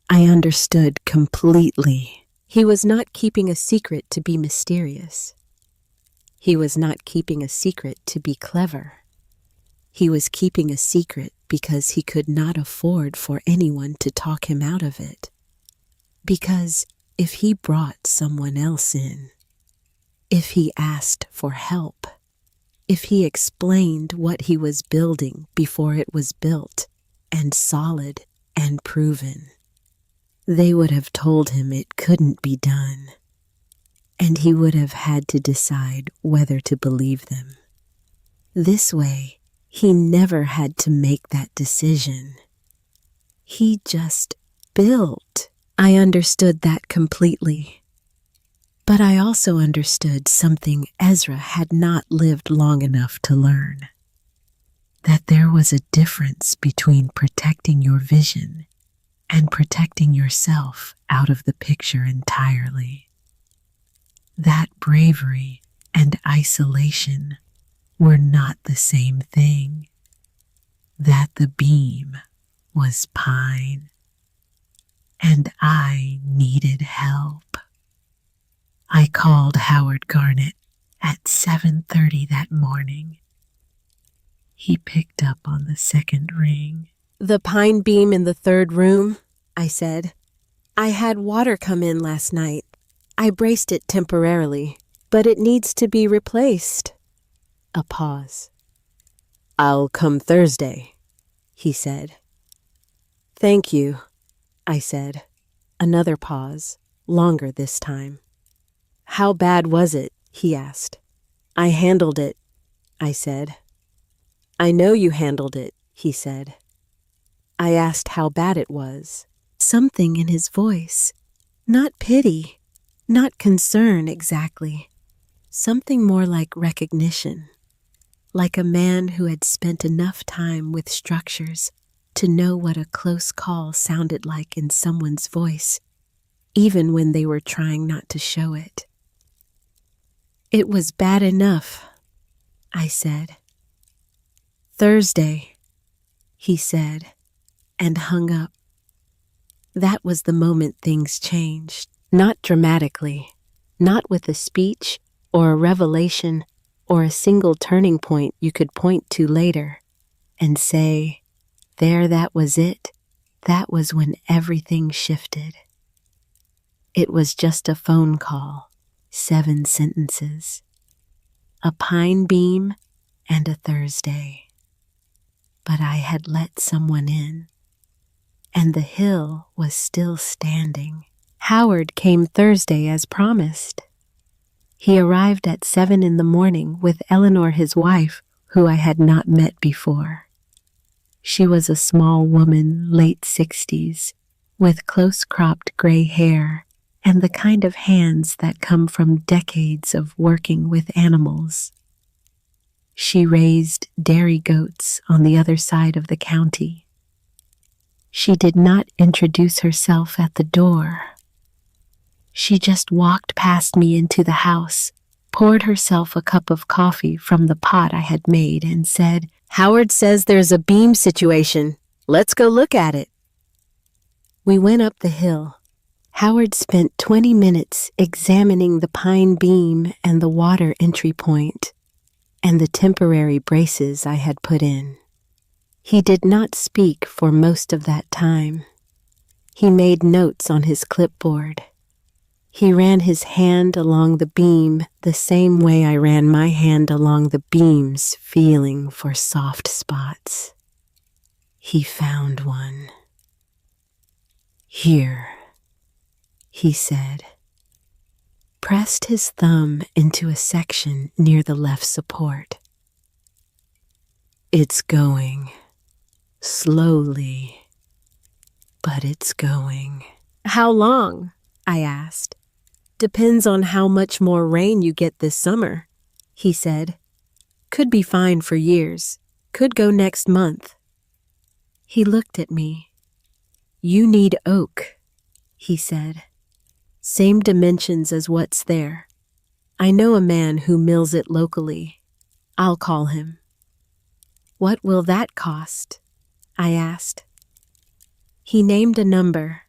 I understood completely. He was not keeping a secret to be mysterious. He was not keeping a secret to be clever. He was keeping a secret because he could not afford for anyone to talk him out of it. Because if he brought someone else in, if he asked for help, if he explained what he was building before it was built and solid and proven, they would have told him it couldn't be done, and he would have had to decide whether to believe them. This way, he never had to make that decision. He just built. I understood that completely. But I also understood something Ezra had not lived long enough to learn. That there was a difference between protecting your vision and protecting yourself out of the picture entirely. That bravery and isolation were not the same thing. That the beam was pine, and I needed help. I called Howard Garnett at 7:30 that morning. He picked up on the second ring. "The pine beam in the 3rd room," I said. "I had water come in last night. I braced it temporarily, but it needs to be replaced." A pause. "I'll come Thursday," he said. "Thank you," I said. Another pause, longer this time. "How bad was it?" he asked. "I handled it," I said. "I know you handled it," he said. I asked how bad it was. Something in his voice, not pity, not concern exactly, something more like recognition, like a man who had spent enough time with structures to know what a close call sounded like in someone's voice, even when they were trying not to show it. "It was bad enough," I said. "Thursday," he said, and hung up. That was the moment things changed. Not dramatically, not with a speech or a revelation or a single turning point you could point to later and say, "There, that was it." That was when everything shifted. It was just a phone call, 7 sentences, a pine beam, and a Thursday. But I had let someone in, and the hill was still standing. Howard came Thursday as promised. He arrived at 7 in the morning with Eleanor, his wife, who I had not met before. She was a small woman, late 60s, with close-cropped gray hair and the kind of hands that come from decades of working with animals. She raised dairy goats on the other side of the county. She did not introduce herself at the door. She just walked past me into the house, poured herself a cup of coffee from the pot I had made, and said, "Howard says there's a beam situation. Let's go look at it." We went up the hill. Howard spent 20 minutes examining the pine beam and the water entry point and the temporary braces I had put in. He did not speak for most of that time. He made notes on his clipboard. He ran his hand along the beam the same way I ran my hand along the beams, feeling for soft spots. He found one. "Here," he said, pressed his thumb into a section near the left support. "It's going. Slowly, but it's going." "How long?" I asked. "Depends on how much more rain you get this summer," he said. "Could be fine for years. Could go next month." He looked at me. "You need oak," he said. "Same dimensions as what's there. I know a man who mills it locally. I'll call him." "What will that cost?" I asked. He named a number.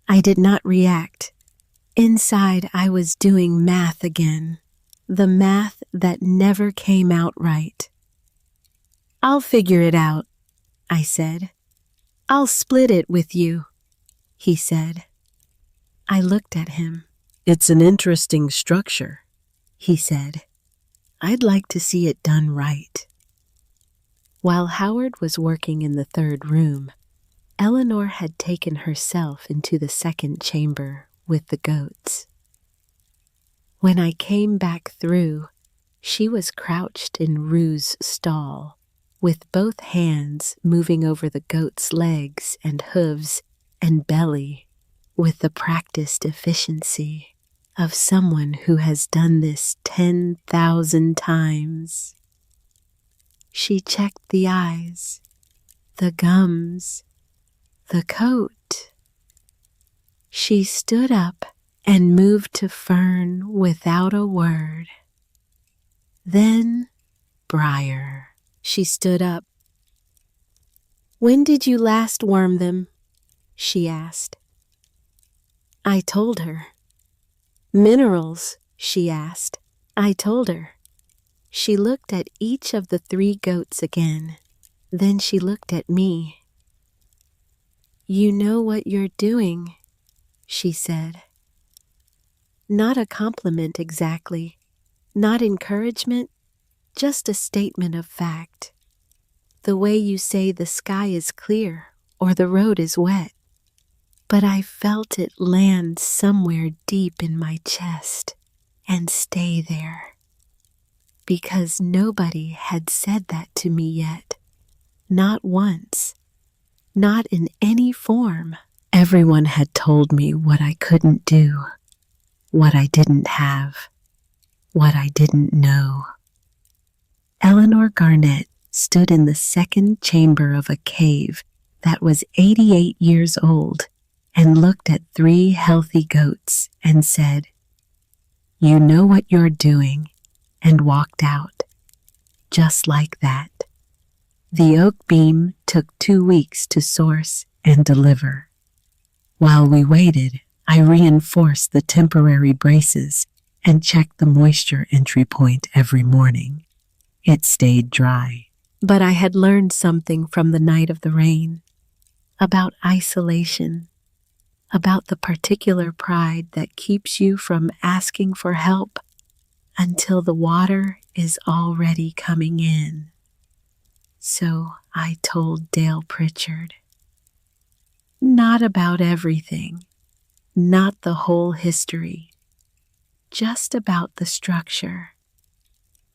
I did not react. Inside, I was doing math again, the math that never came out right. "I'll figure it out," I said. "I'll split it with you," he said. I looked at him. "It's an interesting structure," he said. "I'd like to see it done right." While Howard was working in the third room, Eleanor had taken herself into the second chamber with the goats. When I came back through, she was crouched in Rue's stall, with both hands moving over the goat's legs and hooves and belly with the practiced efficiency of someone who has done this 10,000 times. She checked the eyes, the gums, the coat. She stood up and moved to Fern without a word. Then, Briar. She stood up. "When did you last worm them?" she asked. I told her. "Minerals?" she asked. I told her. She looked at each of the 3 goats again. Then she looked at me. "You know what you're doing," she said. Not a compliment exactly, not encouragement, just a statement of fact. The way you say the sky is clear or the road is wet. But I felt it land somewhere deep in my chest and stay there. Because nobody had said that to me yet. Not once. Not in any form. Everyone had told me what I couldn't do, what I didn't have, what I didn't know. Eleanor Garnett stood in the second chamber of a cave that was 88 years old and looked at 3 healthy goats and said, "You know what you're doing," and walked out. Just like that. The oak beam took 2 weeks to source and deliver. While we waited, I reinforced the temporary braces and checked the moisture entry point every morning. It stayed dry. But I had learned something from the night of the rain, about isolation, about the particular pride that keeps you from asking for help until the water is already coming in. So I told Dale Pritchard. Not about everything, not the whole history, just about the structure,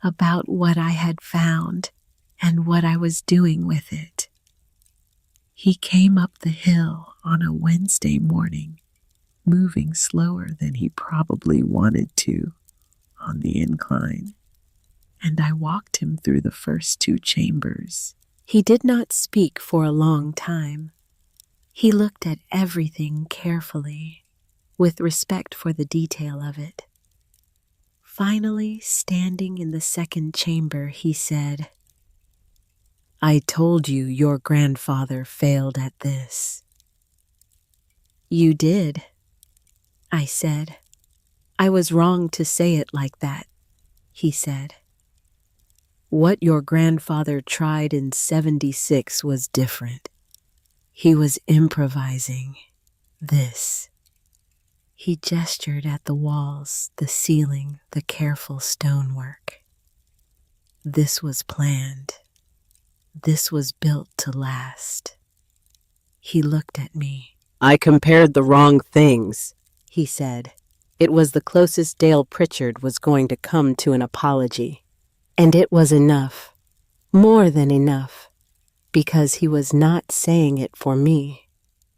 about what I had found and what I was doing with it. He came up the hill on a Wednesday morning, moving slower than he probably wanted to on the incline, and I walked him through the first 2 chambers. He did not speak for a long time. He looked at everything carefully, with respect for the detail of it. Finally, standing in the 2nd chamber, he said, "I told you your grandfather failed at this." "You did," I said. "I was wrong to say it like that," he said. "What your grandfather tried in 76 was different. He was improvising this." He gestured at the walls, the ceiling, the careful stonework. This was planned. This was built to last. He looked at me. "I compared the wrong things," he said. It was the closest Dale Pritchard was going to come to an apology. And it was enough, more than enough, because he was not saying it for me.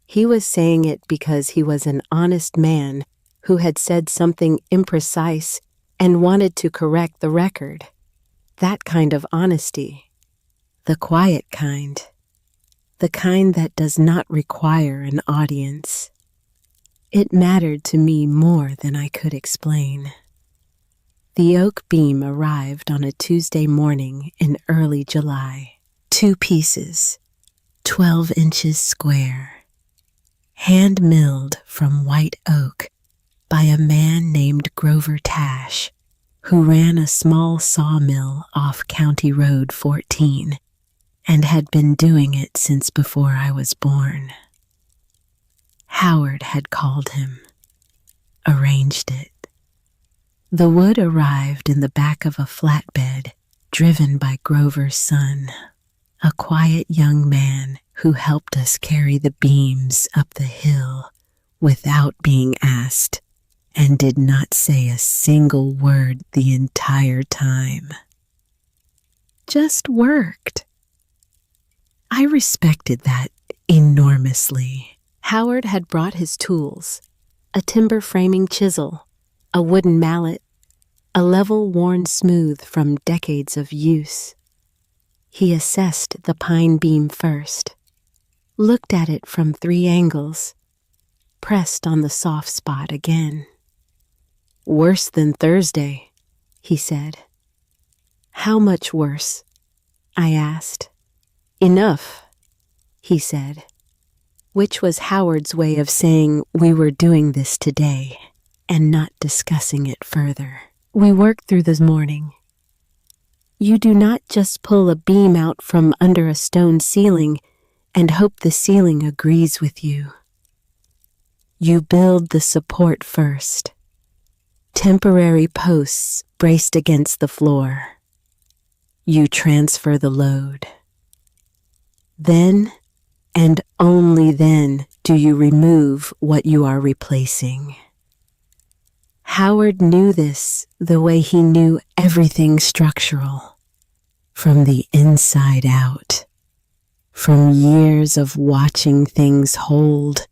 He was saying it because he was an honest man who had said something imprecise and wanted to correct the record. That kind of honesty. The quiet kind. The kind that does not require an audience. It mattered to me more than I could explain. The oak beam arrived on a Tuesday morning in early July. 2 pieces, 12 inches square. Hand-milled from white oak by a man named Grover Tash, who ran a small sawmill off County Road 14 and had been doing it since before I was born. Howard had called him, arranged it. The wood arrived in the back of a flatbed driven by Grover's son, a quiet young man who helped us carry the beams up the hill without being asked and did not say a single word the entire time. Just worked. I respected that enormously. Howard had brought his tools, a timber framing chisel, a wooden mallet, a level worn smooth from decades of use. He assessed the pine beam first, looked at it from 3 angles, pressed on the soft spot again. "Worse than Thursday," he said. "How much worse?" I asked. "Enough," he said, which was Howard's way of saying we were doing this today and not discussing it further. We worked through this morning. You do not just pull a beam out from under a stone ceiling and hope the ceiling agrees with you. You build the support first. Temporary posts braced against the floor. You transfer the load. Then, and only then, do you remove what you are replacing. Howard knew this the way he knew everything structural, from the inside out, from years of watching things hold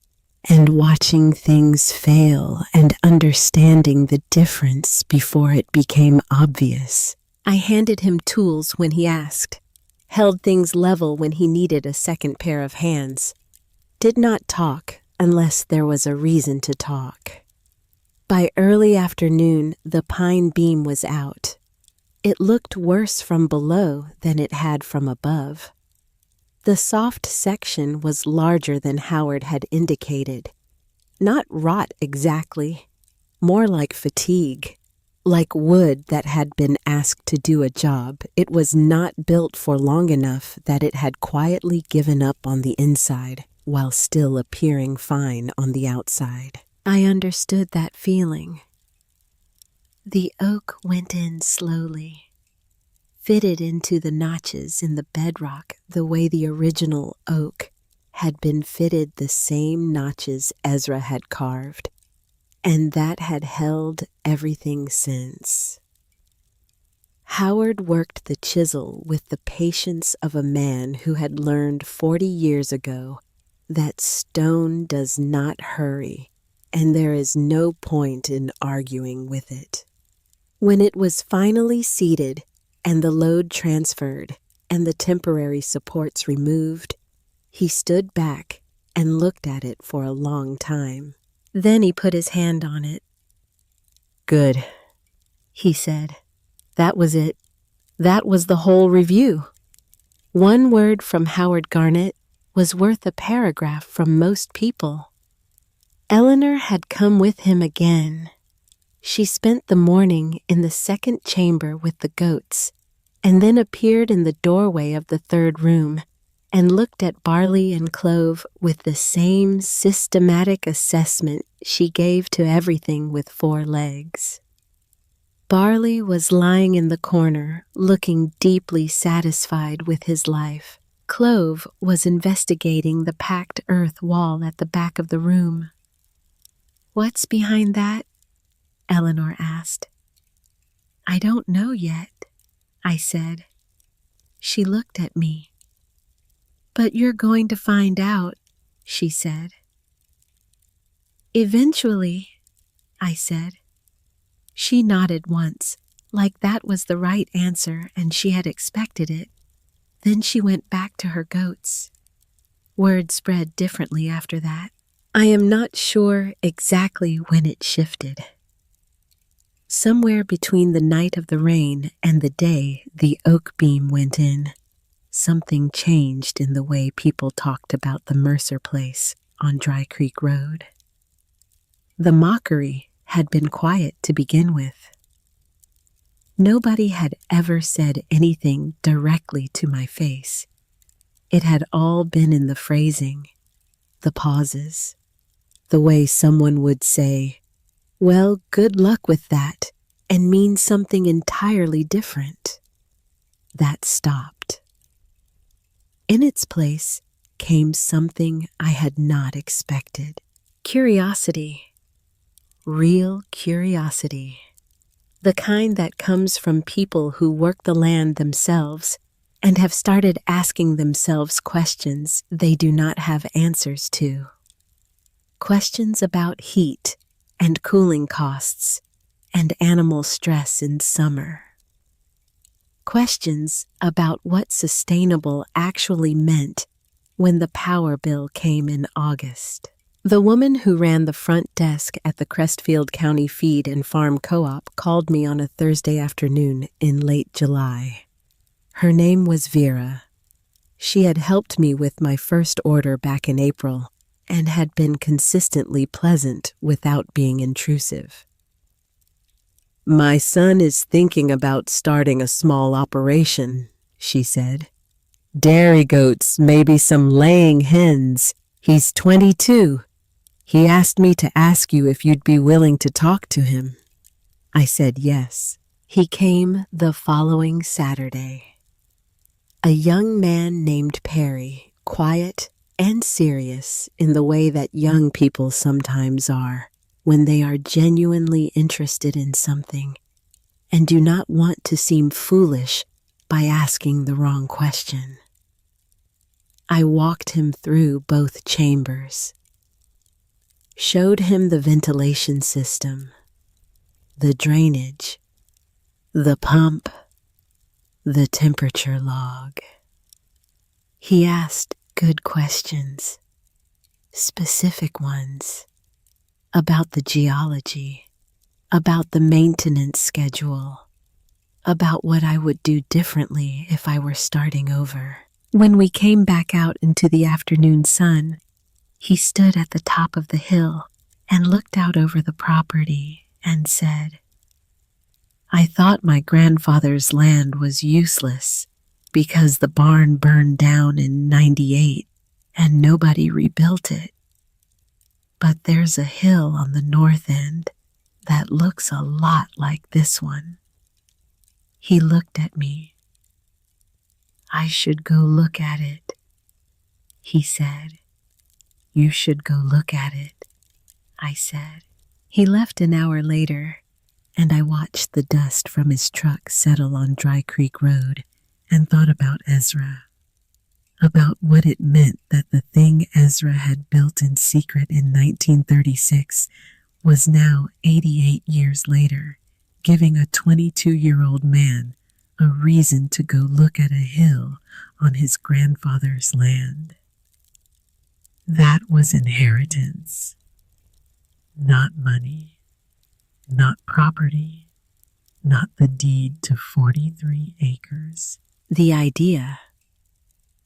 and watching things fail and understanding the difference before it became obvious. I handed him tools when he asked. held things level when he needed a second pair of hands, did not talk unless there was a reason to talk. By early afternoon, the pine beam was out. It looked worse from below than it had from above. The soft section was larger than Howard had indicated. Not rot exactly, more like fatigue. Like wood that had been asked to do a job, it was not built for long enough that it had quietly given up on the inside while still appearing fine on the outside. I understood that feeling. The oak went in slowly, fitted into the notches in the bedrock the way the original oak had been fitted the same notches Ezra had carved, and that had held everything since. Howard worked the chisel with the patience of a man who had learned 40 years ago that stone does not hurry, and there is no point in arguing with it. When it was finally seated and the load transferred and the temporary supports removed, he stood back and looked at it for a long time. Then he put his hand on it. "Good," he said. That was it. That was the whole review. One word from Howard Garnett was worth a paragraph from most people. Eleanor had come with him again. She spent the morning in the second chamber with the goats, and then appeared in the doorway of the third room and looked at Barley and Clove with the same systematic assessment she gave to everything with 4 legs. Barley was lying in the corner, looking deeply satisfied with his life. Clove was investigating the packed earth wall at the back of the room. "What's behind that?" Eleanor asked. "I don't know yet," I said. She looked at me. "But you're going to find out," she said. "Eventually," I said. She nodded once, like that was the right answer and she had expected it. Then she went back to her goats. Word spread differently after that. I am not sure exactly when it shifted. Somewhere between the night of the rain and the day the oak beam went in, something changed in the way people talked about the Mercer place on Dry Creek Road. The mockery had been quiet to begin with. Nobody had ever said anything directly to my face. It had all been in the phrasing, the pauses, the way someone would say, "Well, good luck with that," and mean something entirely different. That stopped. In its place came something I had not expected. Curiosity. Real curiosity. The kind that comes from people who work the land themselves and have started asking themselves questions they do not have answers to. Questions about heat and cooling costs and animal stress in summer. Questions about what sustainable actually meant when the power bill came in August. The woman who ran the front desk at the Crestfield County Feed and Farm Co-op called me on a Thursday afternoon in late July. Her name was Vera. She had helped me with my first order back in April and had been consistently pleasant without being intrusive. "My son is thinking about starting a small operation," she said. "Dairy goats, maybe some laying hens. He's 22. He asked me to ask you if you'd be willing to talk to him." I said yes. He came the following Saturday. A young man named Perry, quiet and serious in the way that young people sometimes are when they are genuinely interested in something and do not want to seem foolish by asking the wrong question. I walked him through both chambers, showed him the ventilation system, the drainage, the pump, the temperature log. He asked good questions, specific ones, about the geology, about the maintenance schedule, about what I would do differently if I were starting over. When we came back out into the afternoon sun, he stood at the top of the hill and looked out over the property and said, "I thought my grandfather's land was useless because the barn burned down in '98 and nobody rebuilt it. But there's a hill on the north end that looks a lot like this one." He looked at me. "I should go look at it," he said. "You should go look at it," I said. He left an hour later, and I watched the dust from his truck settle on Dry Creek Road and thought about Ezra, about what it meant that the thing Ezra had built in secret in 1936 was now 88 years later, giving a 22-year-old man a reason to go look at a hill on his grandfather's land. That was inheritance, not money, not property, not the deed to 43 acres. The idea.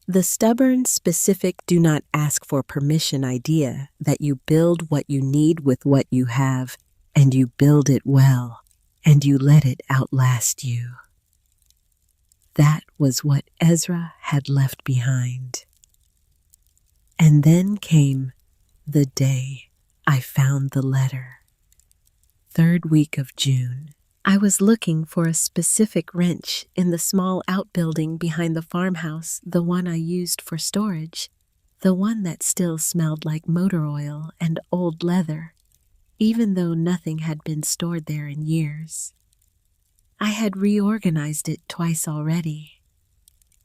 The stubborn, specific, do not ask for permission idea that you build what you need with what you have, and you build it well, and you let it outlast you. That was what Ezra had left behind. And then came the day I found the letter. 3rd week of June. I was looking for a specific wrench in the small outbuilding behind the farmhouse, the one I used for storage, the one that still smelled like motor oil and old leather, even though nothing had been stored there in years. I had reorganized it twice already,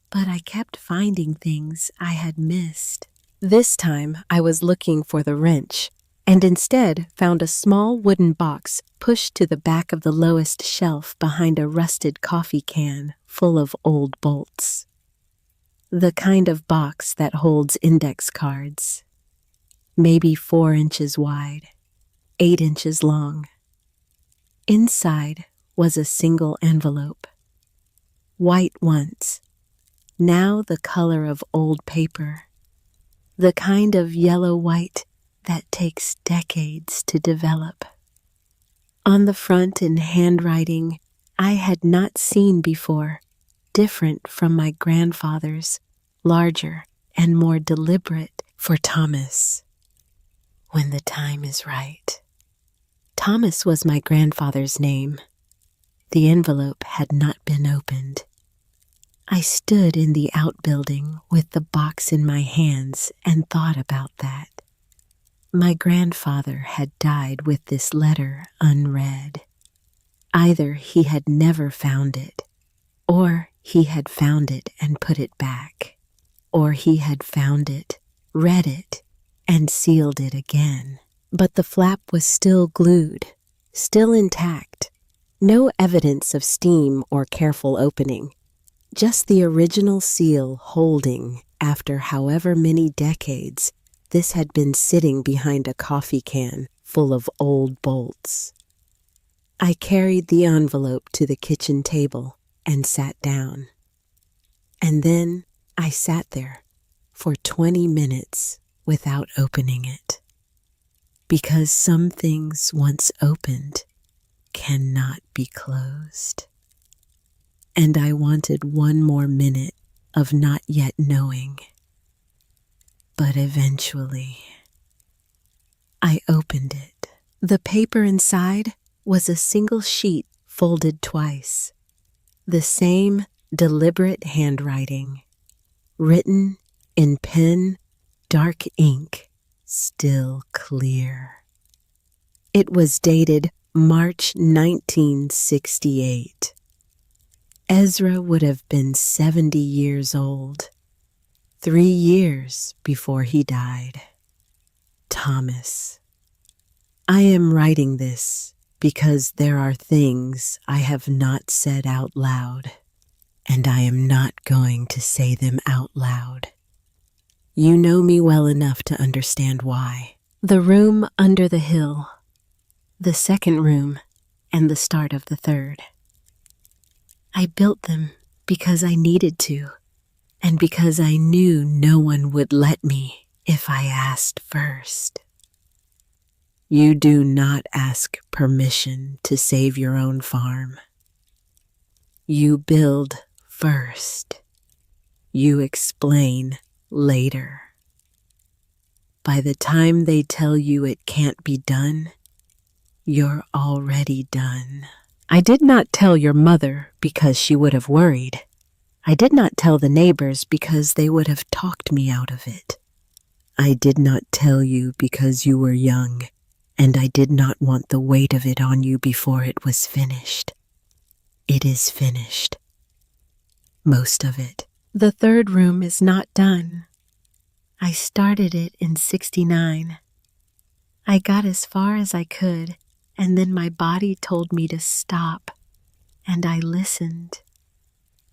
but I kept finding things I had missed. This time I was looking for the wrench, and instead found a small wooden box pushed to the back of the lowest shelf behind a rusted coffee can full of old bolts. The kind of box that holds index cards, maybe 4 inches wide, 8 inches long. Inside was a single envelope, white once, now the color of old paper, the kind of yellow-white that takes decades to develop. On the front, in handwriting I had not seen before, different from my grandfather's, larger and more deliberate, for Thomas. When the time is right. Thomas was my grandfather's name. The envelope had not been opened. I stood in the outbuilding with the box in my hands and thought about that. My grandfather had died with this letter unread. Either he had never found it, or he had found it and put it back, or he had found it, read it, and sealed it again. But the flap was still glued, still intact. No evidence of steam or careful opening. Just the original seal holding, after however many decades, this had been sitting behind a coffee can full of old bolts. I carried the envelope to the kitchen table and sat down. And then I sat there for 20 minutes without opening it. Because some things once opened cannot be closed. And I wanted one more minute of not yet knowing. But eventually, I opened it. The paper inside was a single sheet folded twice. The same deliberate handwriting, written in pen, dark ink, still clear. It was dated March 1968. Ezra would have been 70 years old, 3 years before he died. Thomas. I am writing this because there are things I have not said out loud, and I am not going to say them out loud You know me well enough to understand why. The room under the hill, the second room, and the start of the third. I built them because I needed to, and because I knew no one would let me if I asked first. You do not ask permission to save your own farm. You build first. You explain later. By the time they tell you it can't be done, you're already done. I did not tell your mother because she would have worried. I did not tell the neighbors because they would have talked me out of it. I did not tell you because you were young, and I did not want the weight of it on you before it was finished. It is finished. Most of it. The third room is not done. I started it in '69. I got as far as I could, and then my body told me to stop, and I listened.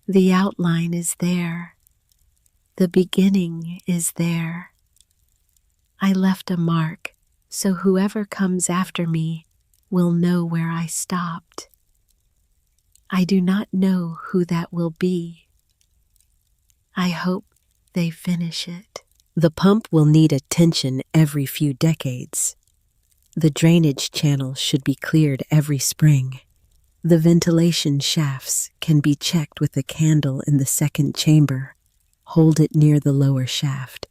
The outline is there. The beginning is there. I left a mark, so whoever comes after me will know where I stopped. I do not know who that will be. I hope they finish it. The pump will need attention every few decades. The drainage channel should be cleared every spring. The ventilation shafts can be checked with a candle in the second chamber. Hold it near the lower shaft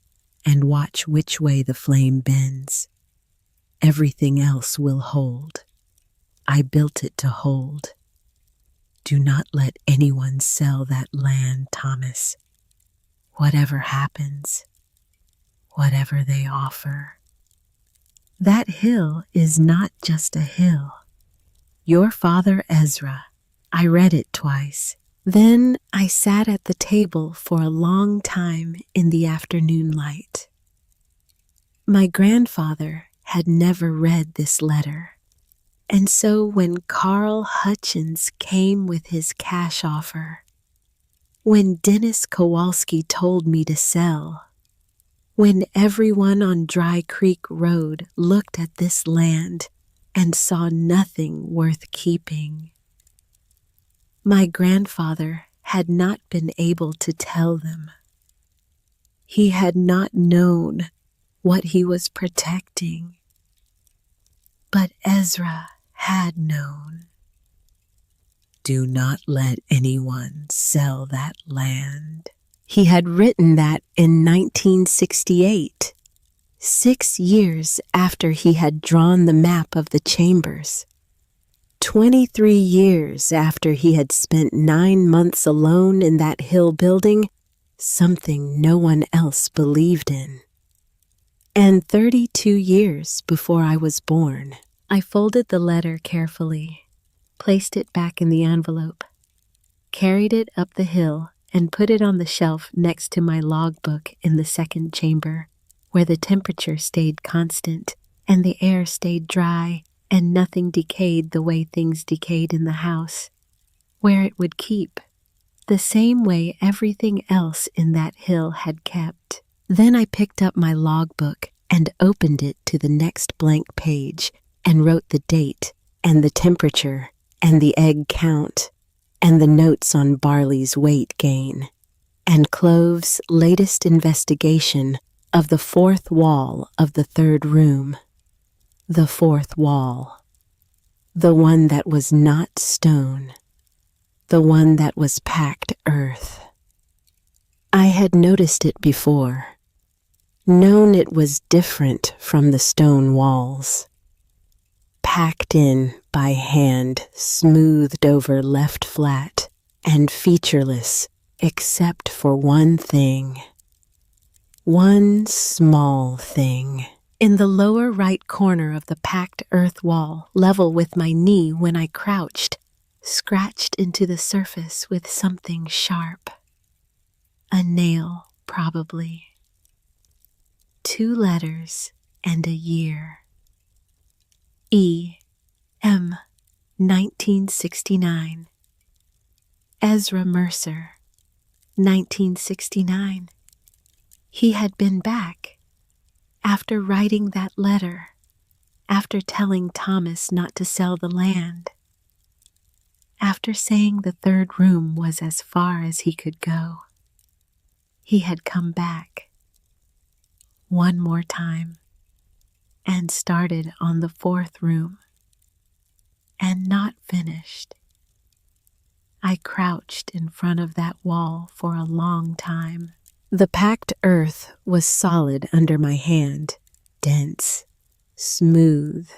and watch which way the flame bends. Everything else will hold. I built it to hold. Do not let anyone sell that land, Thomas. Whatever happens, whatever they offer. That hill is not just a hill. Your father Ezra, I read it twice. Then I sat at the table for a long time in the afternoon light. My grandfather had never read this letter, and so when Carl Hutchins came with his cash offer, when Dennis Kowalski told me to sell, when everyone on Dry Creek Road looked at this land and saw nothing worth keeping, my grandfather had not been able to tell them. He had not known what he was protecting, but Ezra had known. Do not let anyone sell that land. He had written that in 1968, 6 years after he had drawn the map of the chambers. 23 years after he had spent 9 months alone in that hill building, something no one else believed in. And 32 years before I was born. I folded the letter carefully, placed it back in the envelope, carried it up the hill, and put it on the shelf next to my logbook in the second chamber, where the temperature stayed constant and the air stayed dry and nothing decayed the way things decayed in the house, where it would keep, the same way everything else in that hill had kept. Then I picked up my logbook and opened it to the next blank page and wrote the date and the temperature and the egg count and the notes on barley's weight gain and Clove's latest investigation of the fourth wall of the third room. The fourth wall. The one that was not stone. The one that was packed earth. I had noticed it before, known it was different from the stone walls. Packed in by hand, smoothed over left flat, and featureless except for one thing. One small thing. In the lower right corner of the packed earth wall, level with my knee when I crouched, scratched into the surface with something sharp. A nail, probably. 2 letters and a year. E.M. 1969. Ezra Mercer, 1969. He had been back after writing that letter, after telling Thomas not to sell the land, after saying the third room was as far as he could go. He had come back one more time and started on the fourth room and not finished. I crouched in front of that wall for a long time. The packed earth was solid under my hand, dense, smooth.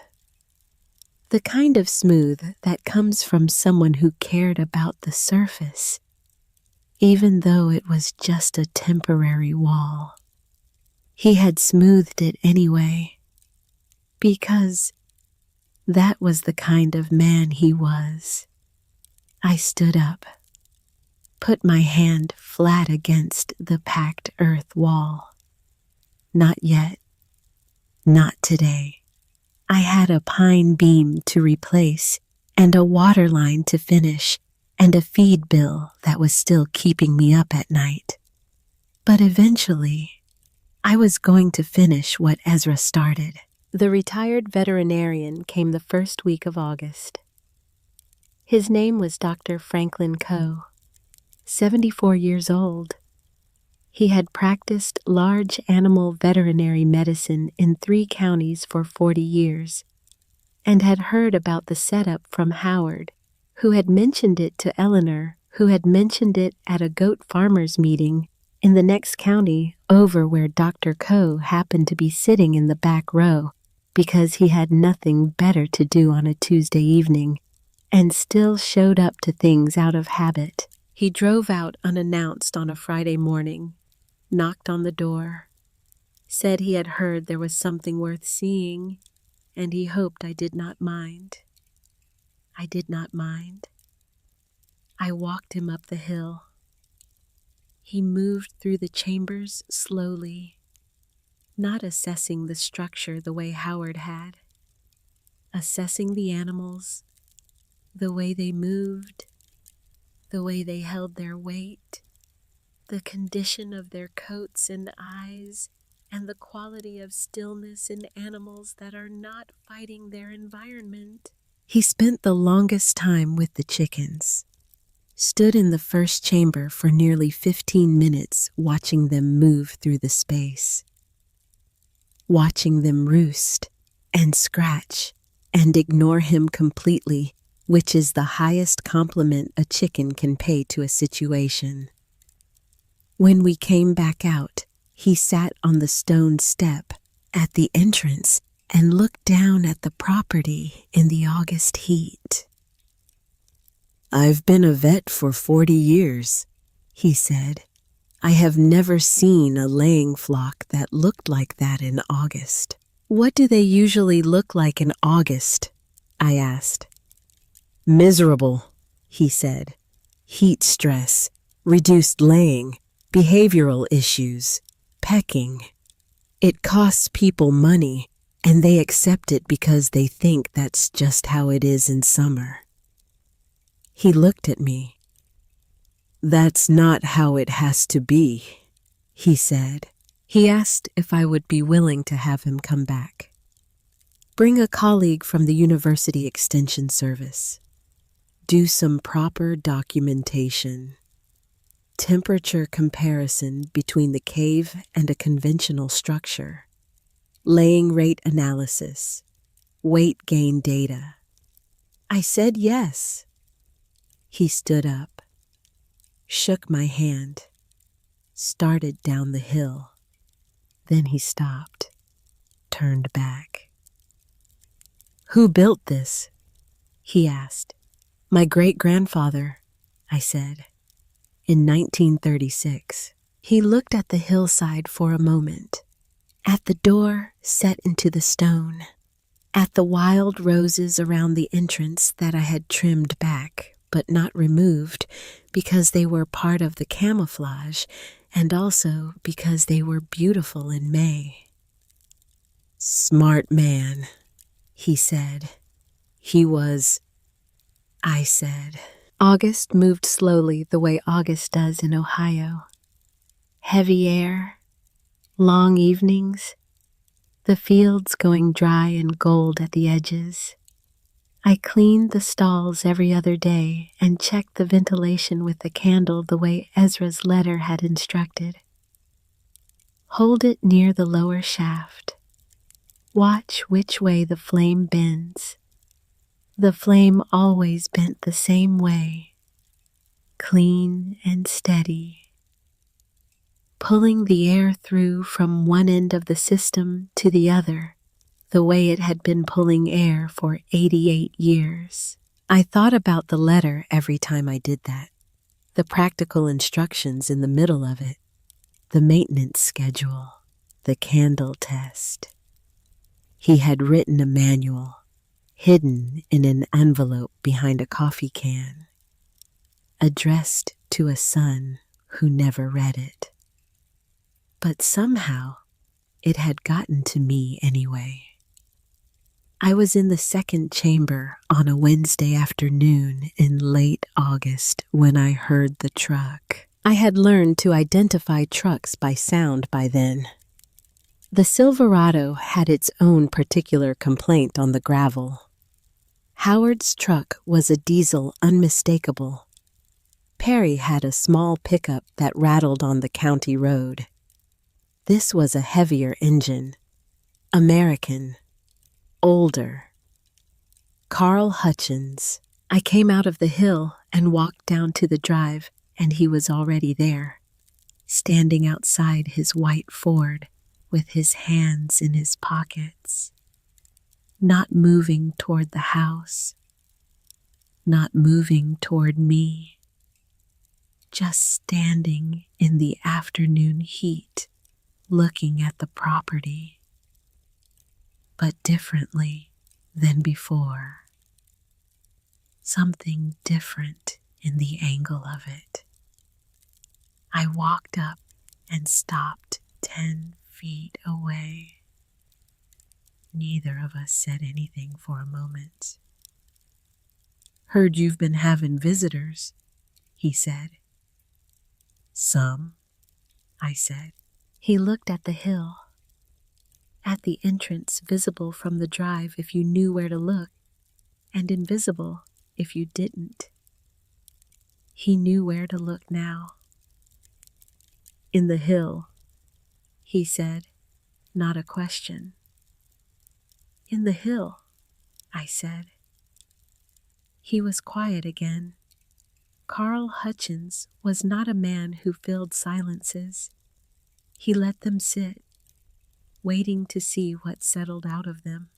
The kind of smooth that comes from someone who cared about the surface, even though it was just a temporary wall. He had smoothed it anyway, because that was the kind of man he was. I stood up, put my hand flat against the packed earth wall. Not yet. Not today. I had a pine beam to replace, and a water line to finish, and a feed bill that was still keeping me up at night. But eventually, I was going to finish what Ezra started. The retired veterinarian came the first week of August. His name was Dr. Franklin Coe, 74 years old. He had practiced large animal veterinary medicine in 3 counties for 40 years and had heard about the setup from Howard, who had mentioned it to Eleanor, who had mentioned it at a goat farmers meeting in the next county over where Dr. Coe happened to be sitting in the back row because he had nothing better to do on a Tuesday evening and still showed up to things out of habit. He drove out unannounced on a Friday morning, knocked on the door, said he had heard there was something worth seeing, and he hoped I did not mind. I did not mind. I walked him up the hill. He moved through the chambers slowly, not assessing the structure the way Howard had, assessing the animals, the way they moved, the way they held their weight, the condition of their coats and eyes, and the quality of stillness in animals that are not fighting their environment. He spent the longest time with the chickens, stood in the first chamber for nearly 15 minutes watching them move through the space, watching them roost and scratch and ignore him completely, which is the highest compliment a chicken can pay to a situation. When we came back out, he sat on the stone step at the entrance and looked down at the property in the August heat. "I've been a vet for 40 years, he said. "I have never seen a laying flock that looked like that in August." "What do they usually look like in August?" I asked. "Miserable," he said. "Heat stress, reduced laying, behavioral issues, pecking. It costs people money, and they accept it because they think that's just how it is in summer." He looked at me. "That's not how it has to be," he said. He asked if I would be willing to have him come back. Bring a colleague from the University Extension Service. Do some proper documentation. Temperature comparison between the cave and a conventional structure. Laying rate analysis. Weight gain data. I said yes. He stood up, shook my hand, started down the hill. Then he stopped, turned back. "Who built this?" he asked. "My great-grandfather," I said, "in 1936. He looked at the hillside for a moment, at the door set into the stone, at the wild roses around the entrance that I had trimmed back but not removed because they were part of the camouflage and also because they were beautiful in May. "Smart man," he said. "He was," I said. August moved slowly the way August does in Ohio. Heavy air, Long evenings, the fields going dry and gold at the edges. I cleaned the stalls every other day and checked the ventilation with the candle the way Ezra's letter had instructed. Hold it near the lower shaft. Watch which way the flame bends. The flame always bent the same way, clean and steady, pulling the air through from one end of the system to the other, the way it had been pulling air for 88 years. I thought about the letter every time I did that, the practical instructions in the middle of it, the maintenance schedule, the candle test. He had written a manual, hidden in an envelope behind a coffee can, addressed to a son who never read it. But somehow, it had gotten to me anyway. I was in the second chamber on a Wednesday afternoon in late August when I heard the truck. I had learned to identify trucks by sound by then. The Silverado had its own particular complaint on the gravel. Howard's truck was a diesel unmistakable. Perry had a small pickup that rattled on the county road. This was a heavier engine, American, older. Carl Hutchins. I came out of the hill and walked down to the drive, and he was already there, standing outside his white Ford with his hands in his pockets, not moving toward the house, not moving toward me, just standing in the afternoon heat, looking at the property, but differently than before. Something different in the angle of it. I walked up and stopped 10 feet away. Neither of us said anything for a moment. "Heard you've been having visitors," he said. "Some," I said. He looked at the hill, at the entrance visible from the drive if you knew where to look, and invisible if you didn't. He knew where to look now. "In the hill," he said, not a question. "In the hill," I said. He was quiet again. Carl Hutchins was not a man who filled silences. He let them sit, waiting to see what settled out of them.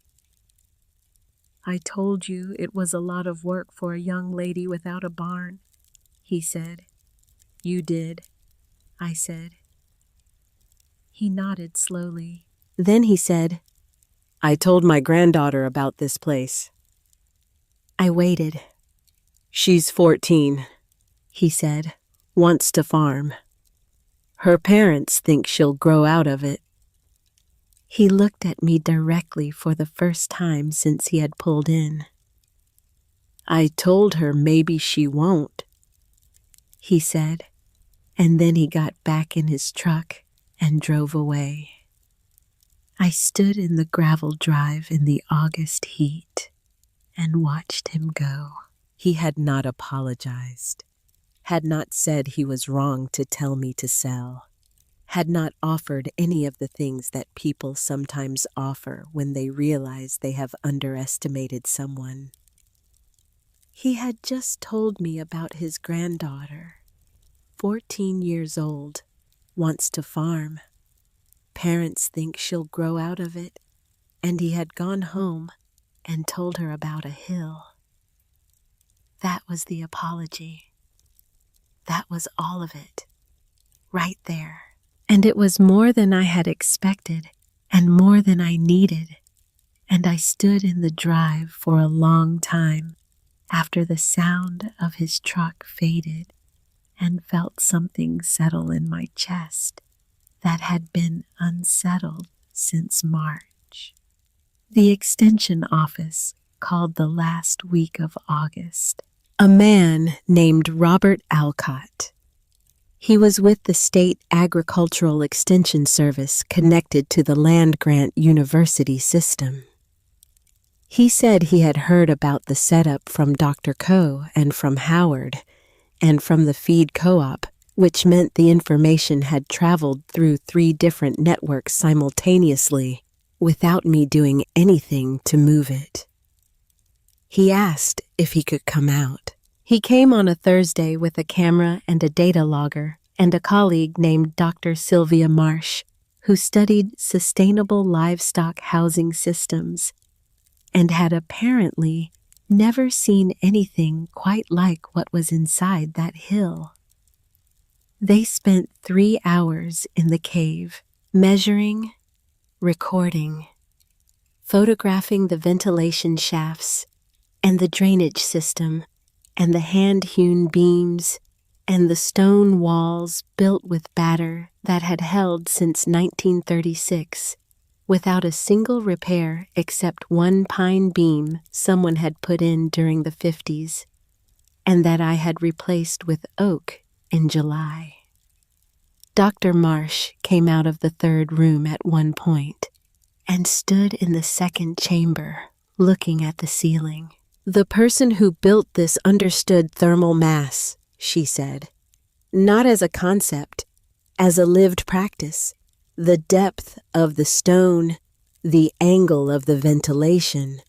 "I told you it was a lot of work for a young lady without a barn," he said. "You did," I said. He nodded slowly. Then he said, "I told my granddaughter about this place." I waited. "She's 14, he said, "wants to farm. Her parents think she'll grow out of it." He looked at me directly for the first time since he had pulled in. "I told her maybe she won't," he said, and then he got back in his truck and drove away. I stood in the gravel drive in the August heat and watched him go. He had not apologized, had not said he was wrong to tell me to sell, had not offered any of the things that people sometimes offer when they realize they have underestimated someone. He had just told me about his granddaughter, 14 years old, wants to farm. Parents think she'll grow out of it, and he had gone home and told her about a hill. That was the apology. That was all of it, right there. And it was more than I had expected and more than I needed. And I stood in the drive for a long time after the sound of his truck faded and felt something settle in my chest that had been unsettled since March. The extension office called the last week of August. A man named Robert Alcott, He was with the State Agricultural Extension Service connected to the land-grant university system. He said he had heard about the setup from Dr. Coe and from Howard, and from the feed co-op, which meant the information had traveled through 3 different networks simultaneously without me doing anything to move it. He asked if he could come out. He came on a Thursday with a camera and a data logger and a colleague named Dr. Sylvia Marsh, who studied sustainable livestock housing systems and had apparently never seen anything quite like what was inside that hill. They spent 3 hours in the cave, measuring, recording, photographing the ventilation shafts and the drainage system and the hand-hewn beams and the stone walls built with batter that had held since 1936, without a single repair except one pine beam someone had put in during the 50s, and that I had replaced with oak in July. Dr. Marsh came out of the 3rd room at one point and stood in the 2nd chamber, looking at the ceiling. "The person who built this understood thermal mass," she said. "Not as a concept, as a lived practice. The depth of the stone, the angle of the ventilation,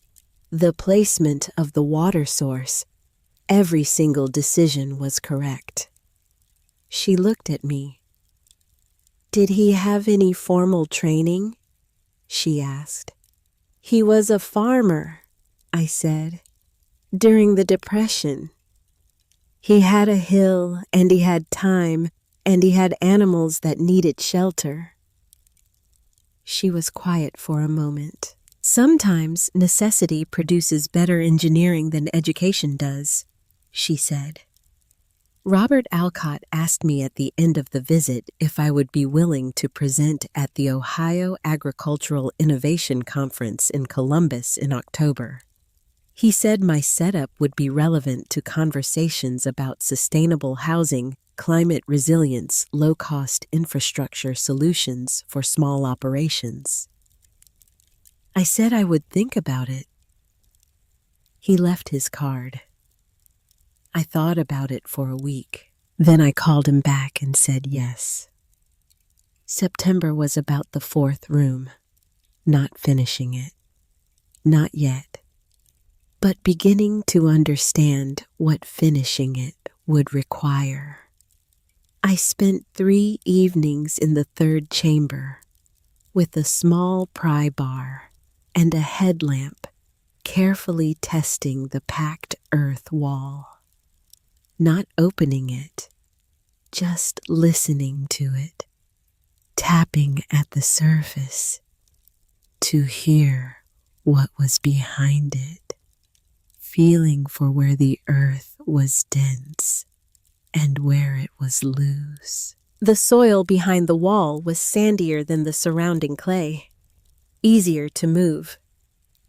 the placement of the water source, every single decision was correct." She looked at me. "Did he have any formal training?" she asked. "He was a farmer," I said, "during the Depression. He had a hill, and he had time, and he had animals that needed shelter." She was quiet for a moment. "Sometimes necessity produces better engineering than education does," she said. Robert Alcott asked me at the end of the visit if I would be willing to present at the Ohio Agricultural Innovation Conference in Columbus in October. He said my setup would be relevant to conversations about sustainable housing, climate resilience, low-cost infrastructure solutions for small operations. I said I would think about it. He left his card. I thought about it for a week. Then I called him back and said yes. September was about the 4th room, not finishing it. Not yet. But beginning to understand what finishing it would require. I spent 3 evenings in the 3rd chamber with a small pry bar and a headlamp, carefully testing the packed earth wall. Not opening it, just listening to it, tapping at the surface to hear what was behind it, feeling for where the earth was dense and where it was loose. The soil behind the wall was sandier than the surrounding clay, easier to move.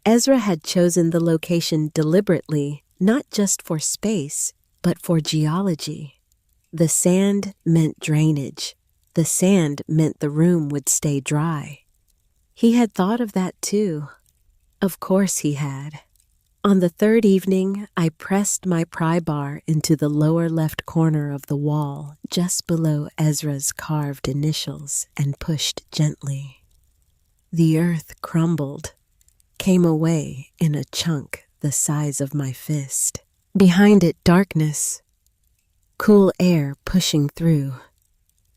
Ezra had chosen the location deliberately, not just for space, but for geology. The sand meant drainage. The sand meant the room would stay dry. He had thought of that too. Of course he had. On the 3rd evening, I pressed my pry bar into the lower left corner of the wall, just below Ezra's carved initials, and pushed gently. The earth crumbled, came away in a chunk the size of my fist. Behind it, darkness, cool air pushing through,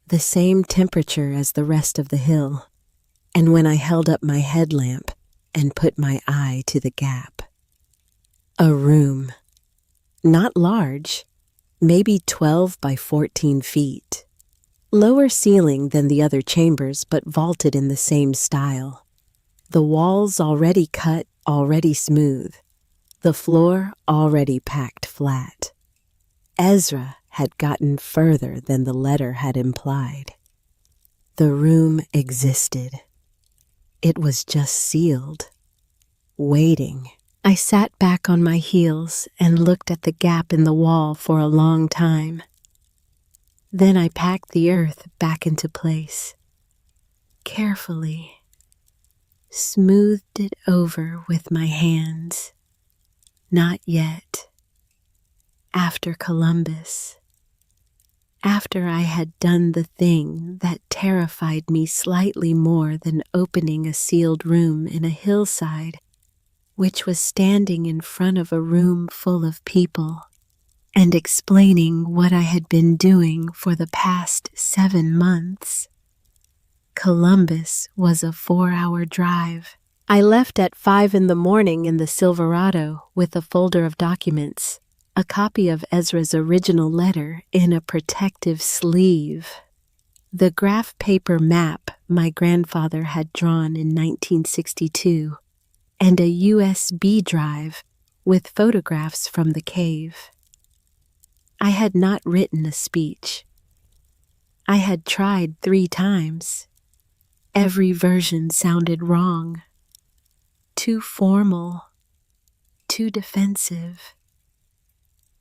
the same temperature as the rest of the hill. And when I held up my headlamp and put my eye to the gap, a room, not large, maybe 12 by 14 feet. Lower ceiling than the other chambers, but vaulted in the same style. The walls already cut, already smooth. The floor already packed flat. Ezra had gotten further than the letter had implied. The room existed. It was just sealed, waiting. I sat back on my heels and looked at the gap in the wall for a long time. Then I packed the earth back into place. Carefully, smoothed it over with my hands. Not yet. After Columbus. After I had done the thing that terrified me slightly more than opening a sealed room in a hillside, which was standing in front of a room full of people, and explaining what I had been doing for the past 7 months. Columbus was a 4-hour drive. I left at 5 in the morning in the Silverado with a folder of documents, a copy of Ezra's original letter in a protective sleeve, the graph paper map my grandfather had drawn in 1962, and a USB drive with photographs from the cave. I had not written a speech. I had tried 3 times. Every version sounded wrong. Too formal, too defensive,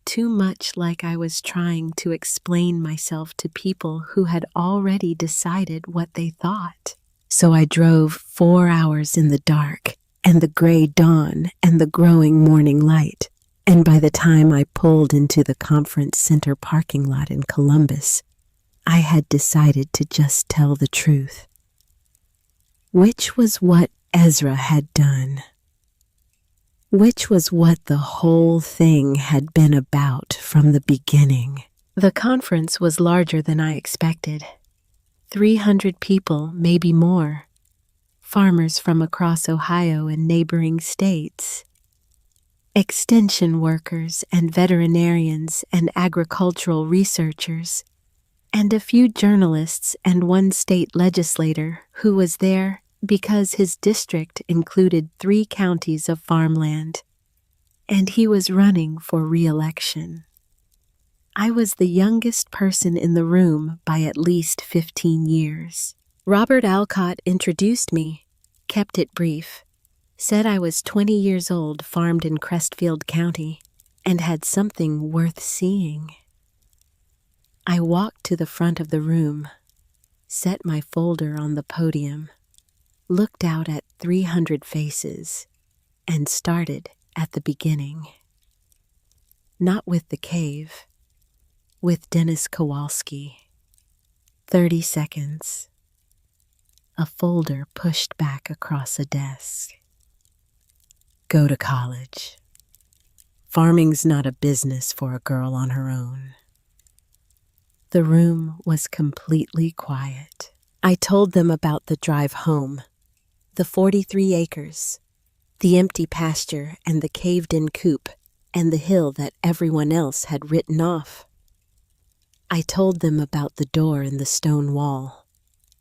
too much like I was trying to explain myself to people who had already decided what they thought. So I drove 4 hours in the dark and the gray dawn and the growing morning light, and by the time I pulled into the conference center parking lot in Columbus, I had decided to just tell the truth. Which was what Ezra had done. Which was what the whole thing had been about from the beginning. The conference was larger than I expected. 300 people, maybe more. Farmers from across Ohio and neighboring states. Extension workers and veterinarians and agricultural researchers. And a few journalists and one state legislator who was there because his district included 3 counties of farmland, and he was running for re-election. I was the youngest person in the room by at least 15 years. Robert Alcott introduced me, kept it brief, said I was 20 years old, farmed in Crestfield County, and had something worth seeing. I walked to the front of the room, set my folder on the podium, looked out at 300 faces, and started at the beginning. Not with the cave, with Dennis Kowalski. 30 seconds. A folder pushed back across a desk. Go to college. Farming's not a business for a girl on her own. The room was completely quiet. I told them about the drive home, the 43 acres, the empty pasture and the caved-in coop, and the hill that everyone else had written off. I told them about the door in the stone wall,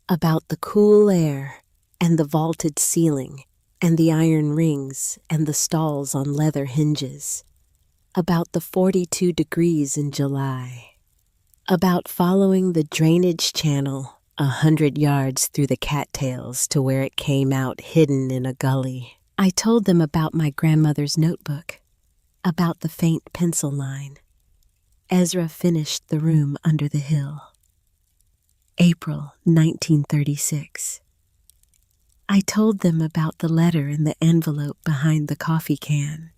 about the cool air and the vaulted ceiling and the iron rings and the stalls on leather hinges, about the 42 degrees in July, about following the drainage channel 100 yards through the cattails to where it came out hidden in a gully. I told them about my grandmother's notebook, about the faint pencil line. Ezra finished the room under the hill. April 1936. I told them about the letter in the envelope behind the coffee can.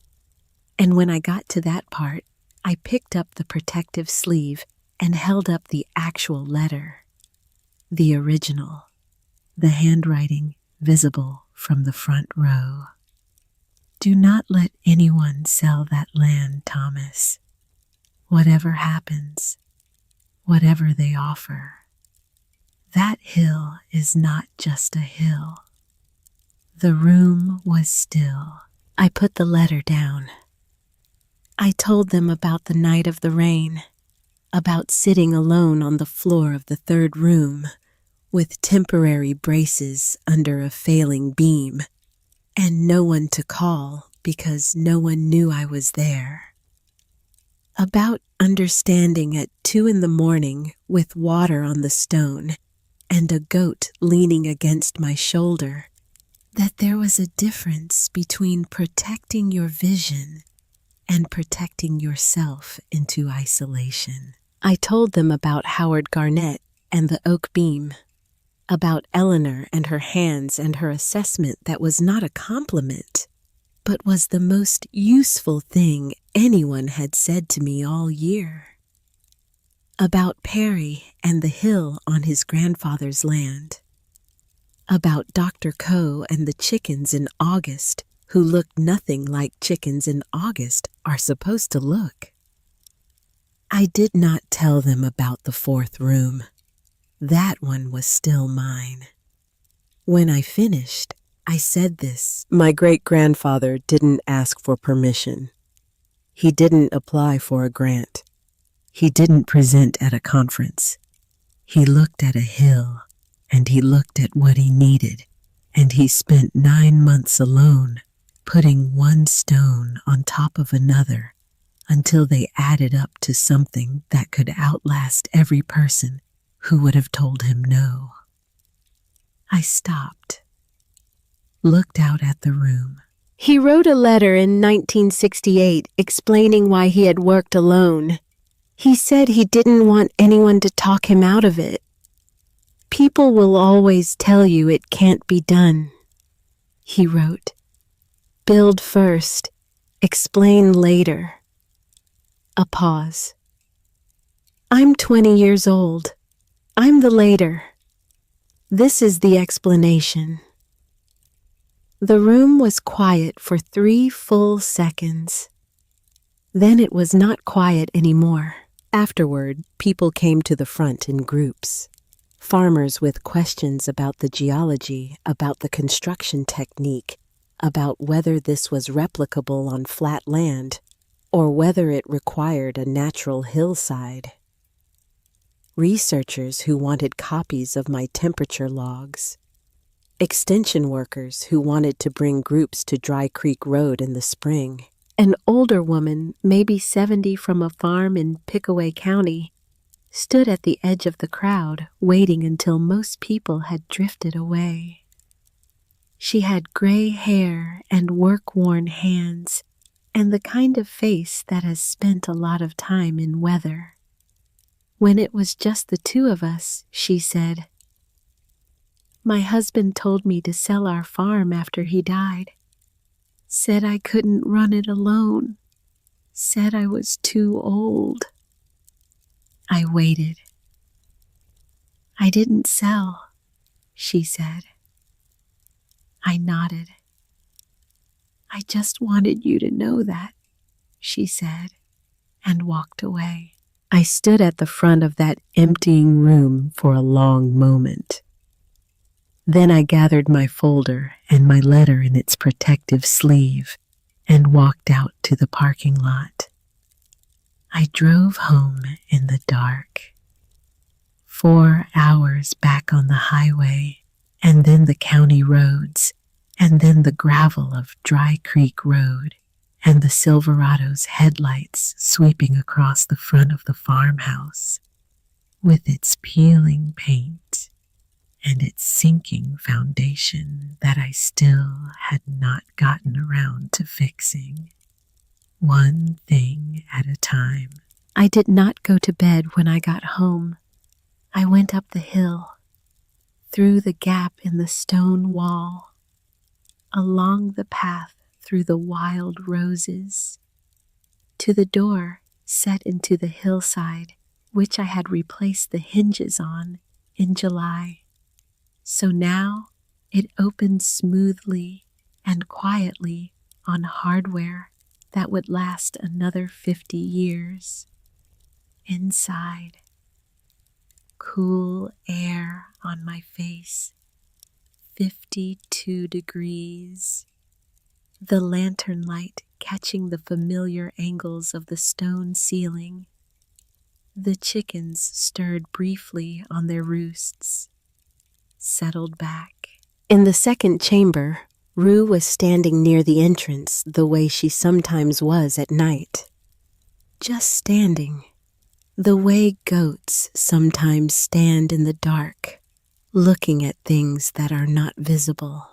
And when I got to that part, I picked up the protective sleeve and held up the actual letter. The original, the handwriting visible from the front row. Do not let anyone sell that land, Thomas. Whatever happens, whatever they offer. That hill is not just a hill. The room was still. I put the letter down. I told them about the night of the rain, about sitting alone on the floor of the 3rd room, with temporary braces under a failing beam, and no one to call because no one knew I was there. About understanding at 2 in the morning with water on the stone and a goat leaning against my shoulder, that there was a difference between protecting your vision and protecting yourself into isolation. I told them about Howard Garnett and the oak beam, about Eleanor and her hands and her assessment that was not a compliment, but was the most useful thing anyone had said to me all year. About Perry and the hill on his grandfather's land. About Dr. Coe and the chickens in August who looked nothing like chickens in August are supposed to look. I did not tell them about the fourth room. That one was still mine. When I finished, I said this. My great-grandfather didn't ask for permission. He didn't apply for a grant. He didn't present at a conference. He looked at a hill, and he looked at what he needed, and he spent 9 months alone, putting one stone on top of another until they added up to something that could outlast every person who would have told him no. I stopped, looked out at the room. He wrote a letter in 1968 explaining why he had worked alone. He said he didn't want anyone to talk him out of it. People will always tell you it can't be done, he wrote. Build first, explain later. A pause. I'm 20 years old. I'm the later. This is the explanation. The room was quiet for 3 full seconds. Then it was not quiet anymore. Afterward, people came to the front in groups. Farmers with questions about the geology, about the construction technique, about whether this was replicable on flat land, or whether it required a natural hillside. Researchers who wanted copies of my temperature logs. Extension workers who wanted to bring groups to Dry Creek Road in the spring. An older woman, maybe 70 from a farm in Pickaway County, stood at the edge of the crowd, waiting until most people had drifted away. She had gray hair and work-worn hands, and the kind of face that has spent a lot of time in weather. When it was just the two of us, she said, "My husband told me to sell our farm after he died. Said I couldn't run it alone. Said I was too old." I waited. "I didn't sell," she said. I nodded. "I just wanted you to know that," she said, and walked away. I stood at the front of that emptying room for a long moment. Then I gathered my folder and my letter in its protective sleeve and walked out to the parking lot. I drove home in the dark. 4 hours back on the highway, and then the county roads, and then the gravel of Dry Creek Road, and the Silverado's headlights sweeping across the front of the farmhouse, with its peeling paint and its sinking foundation that I still had not gotten around to fixing. One thing at a time. I did not go to bed when I got home. I went up the hill, through the gap in the stone wall, along the path through the wild roses, to the door set into the hillside, which I had replaced the hinges on in July. So now it opened smoothly and quietly on hardware that would last another 50 years. Inside, cool air on my face, 52 degrees. The lantern light catching the familiar angles of the stone ceiling. The chickens stirred briefly on their roosts, settled back. In the second chamber, Rue was standing near the entrance the way she sometimes was at night. Just standing, the way goats sometimes stand in the dark, looking at things that are not visible.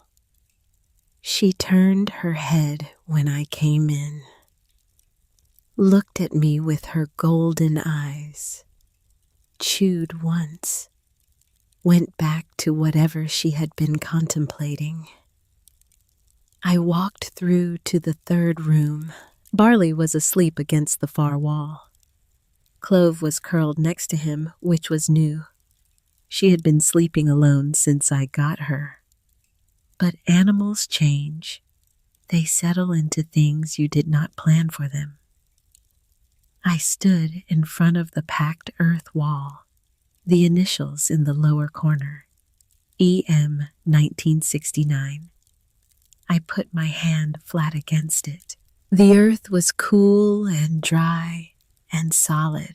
She turned her head when I came in, looked at me with her golden eyes, chewed once, went back to whatever she had been contemplating. I walked through to the third room. Barley was asleep against the far wall. Clove was curled next to him, which was new. She had been sleeping alone since I got her. But animals change. They settle into things you did not plan for them. I stood in front of the packed earth wall, the initials in the lower corner, EM 1969. I put my hand flat against it. The earth was cool and dry and solid.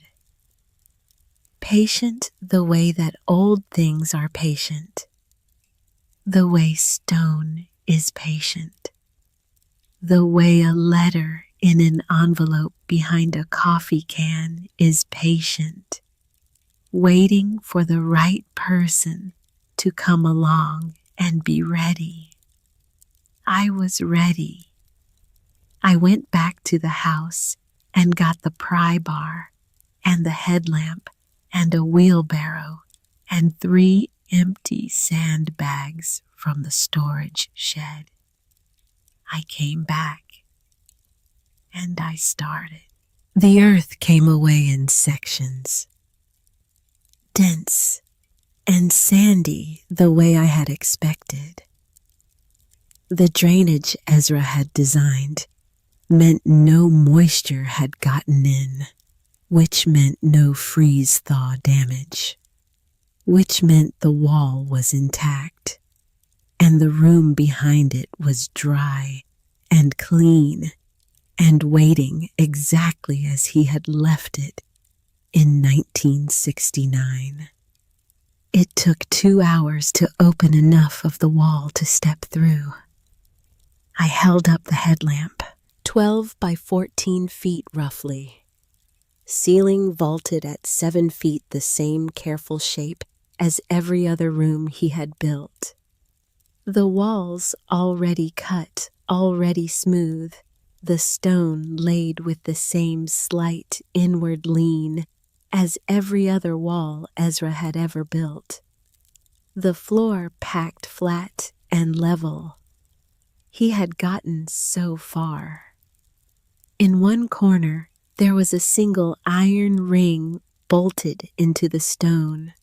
Patient the way that old things are patient. The way stone is patient. The way a letter in an envelope behind a coffee can is patient. Waiting for the right person to come along and be ready. I was ready. I went back to the house and got the pry bar and the headlamp and a wheelbarrow and 3 empty sandbags from the storage shed. I came back and I started. The earth came away in sections, dense and sandy the way I had expected. The drainage Ezra had designed meant no moisture had gotten in, which meant no freeze-thaw damage, which meant the wall was intact, and the room behind it was dry and clean and waiting exactly as he had left it in 1969. It took 2 hours to open enough of the wall to step through. I held up the headlamp, 12 by 14 feet roughly. Ceiling vaulted at 7 feet, the same careful shape as every other room he had built. The walls already cut, already smooth, the stone laid with the same slight inward lean as every other wall Ezra had ever built. The floor packed flat and level. He had gotten so far. In one corner, there was a single iron ring bolted into the stone.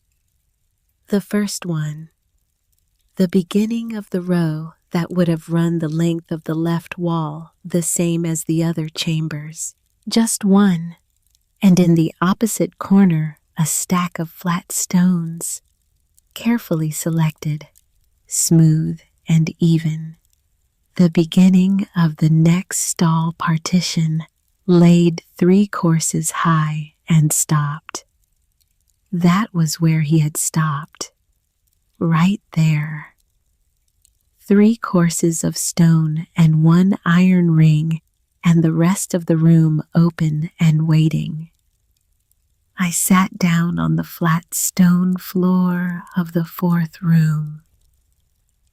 The first one, the beginning of the row that would have run the length of the left wall, the same as the other chambers. Just one, and in the opposite corner, a stack of flat stones, carefully selected, smooth and even. The beginning of the next stall partition laid 3 courses high and stopped. That was where he had stopped, right there. 3 courses of stone and 1 iron ring, and the rest of the room open and waiting. I sat down on the flat stone floor of the 4th room.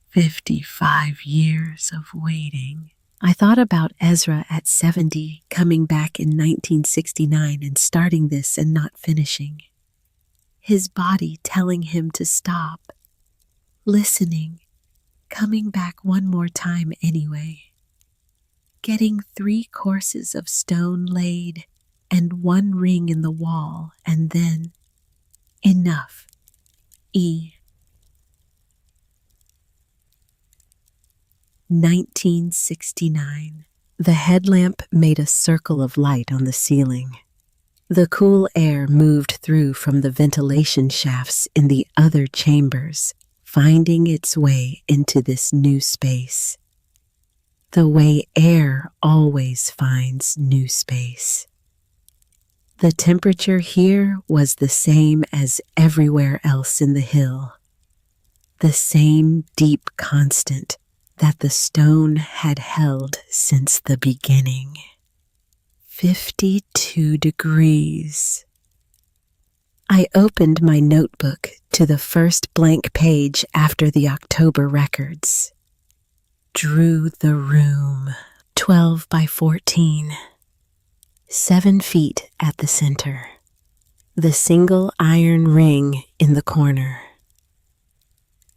55 years of waiting. I thought about Ezra at 70 coming back in 1969 and starting this and not finishing. His body telling him to stop. Listening. Coming back one more time anyway. Getting 3 courses of stone laid and 1 ring in the wall, and then enough. 1969. The headlamp made a circle of light on the ceiling. The cool air moved through from the ventilation shafts in the other chambers, finding its way into this new space. The way air always finds new space. The temperature here was the same as everywhere else in the hill. The same deep constant that the stone had held since the beginning. 52 degrees. I opened my notebook to the first blank page after the October records. Drew the room, 12 by 14. 7 feet at the center. the single iron ring in the corner.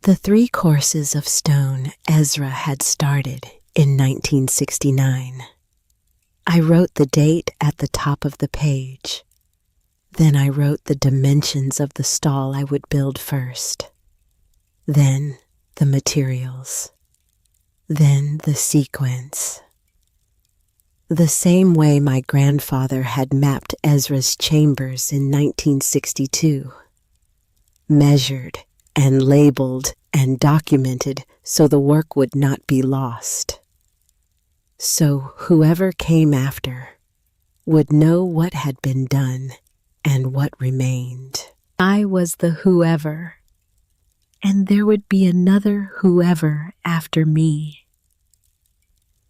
The 3 courses of stone Ezra had started in 1969. I wrote the date at the top of the page. Then I wrote the dimensions of the stall I would build first. Then the materials. Then the sequence. The same way my grandfather had mapped Ezra's chambers in 1962. Measured and labeled and documented so the work would not be lost. So whoever came after would know what had been done and what remained. I was the whoever, and there would be another whoever after me.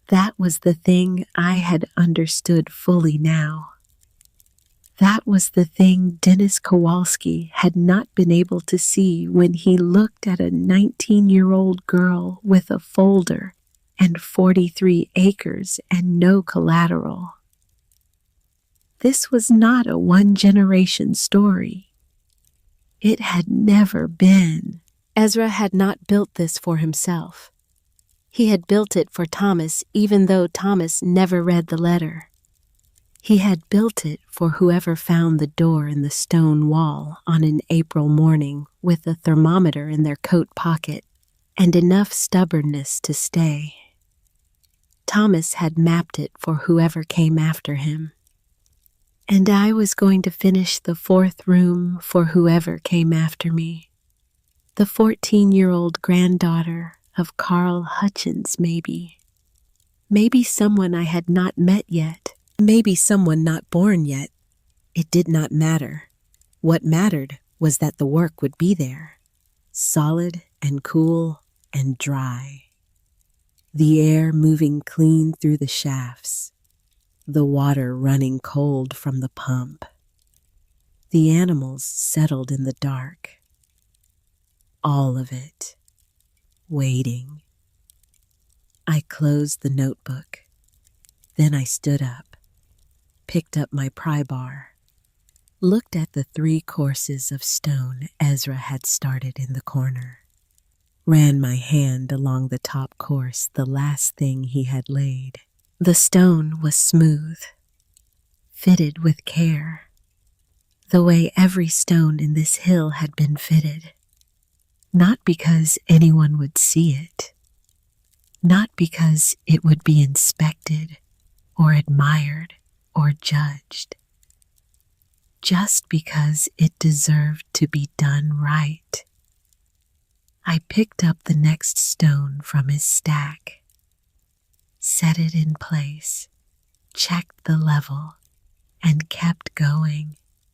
That was the thing I had understood fully now. That was the thing Dennis Kowalski had not been able to see when he looked at a 19-year-old girl with a folder and 43 acres and no collateral. This was not a one-generation story. It had never been. Ezra had not built this for himself. He had built it for Thomas, even though Thomas never read the letter. He had built it for whoever found the door in the stone wall on an April morning with a thermometer in their coat pocket and enough stubbornness to stay. Thomas had mapped it for whoever came after him. And I was going to finish the 4th room for whoever came after me. The 14-year-old granddaughter of Carl Hutchins, maybe. Maybe someone I had not met yet. Maybe someone not born yet. It did not matter. What mattered was that the work would be there, solid and cool and dry. The air moving clean through the shafts, the water running cold from the pump. The animals settled in the dark. All of it. Waiting. I closed the notebook. Then I stood up, picked up my pry bar, looked at the 3 courses of stone Ezra had started in the corner, ran my hand along the top course, the last thing he had laid. The stone was smooth, fitted with care, the way every stone in this hill had been fitted. Not because anyone would see it, not because it would be inspected or admired or judged, just because it deserved to be done right. I picked up the next stone from his stack, set it in place, checked the level, and kept going.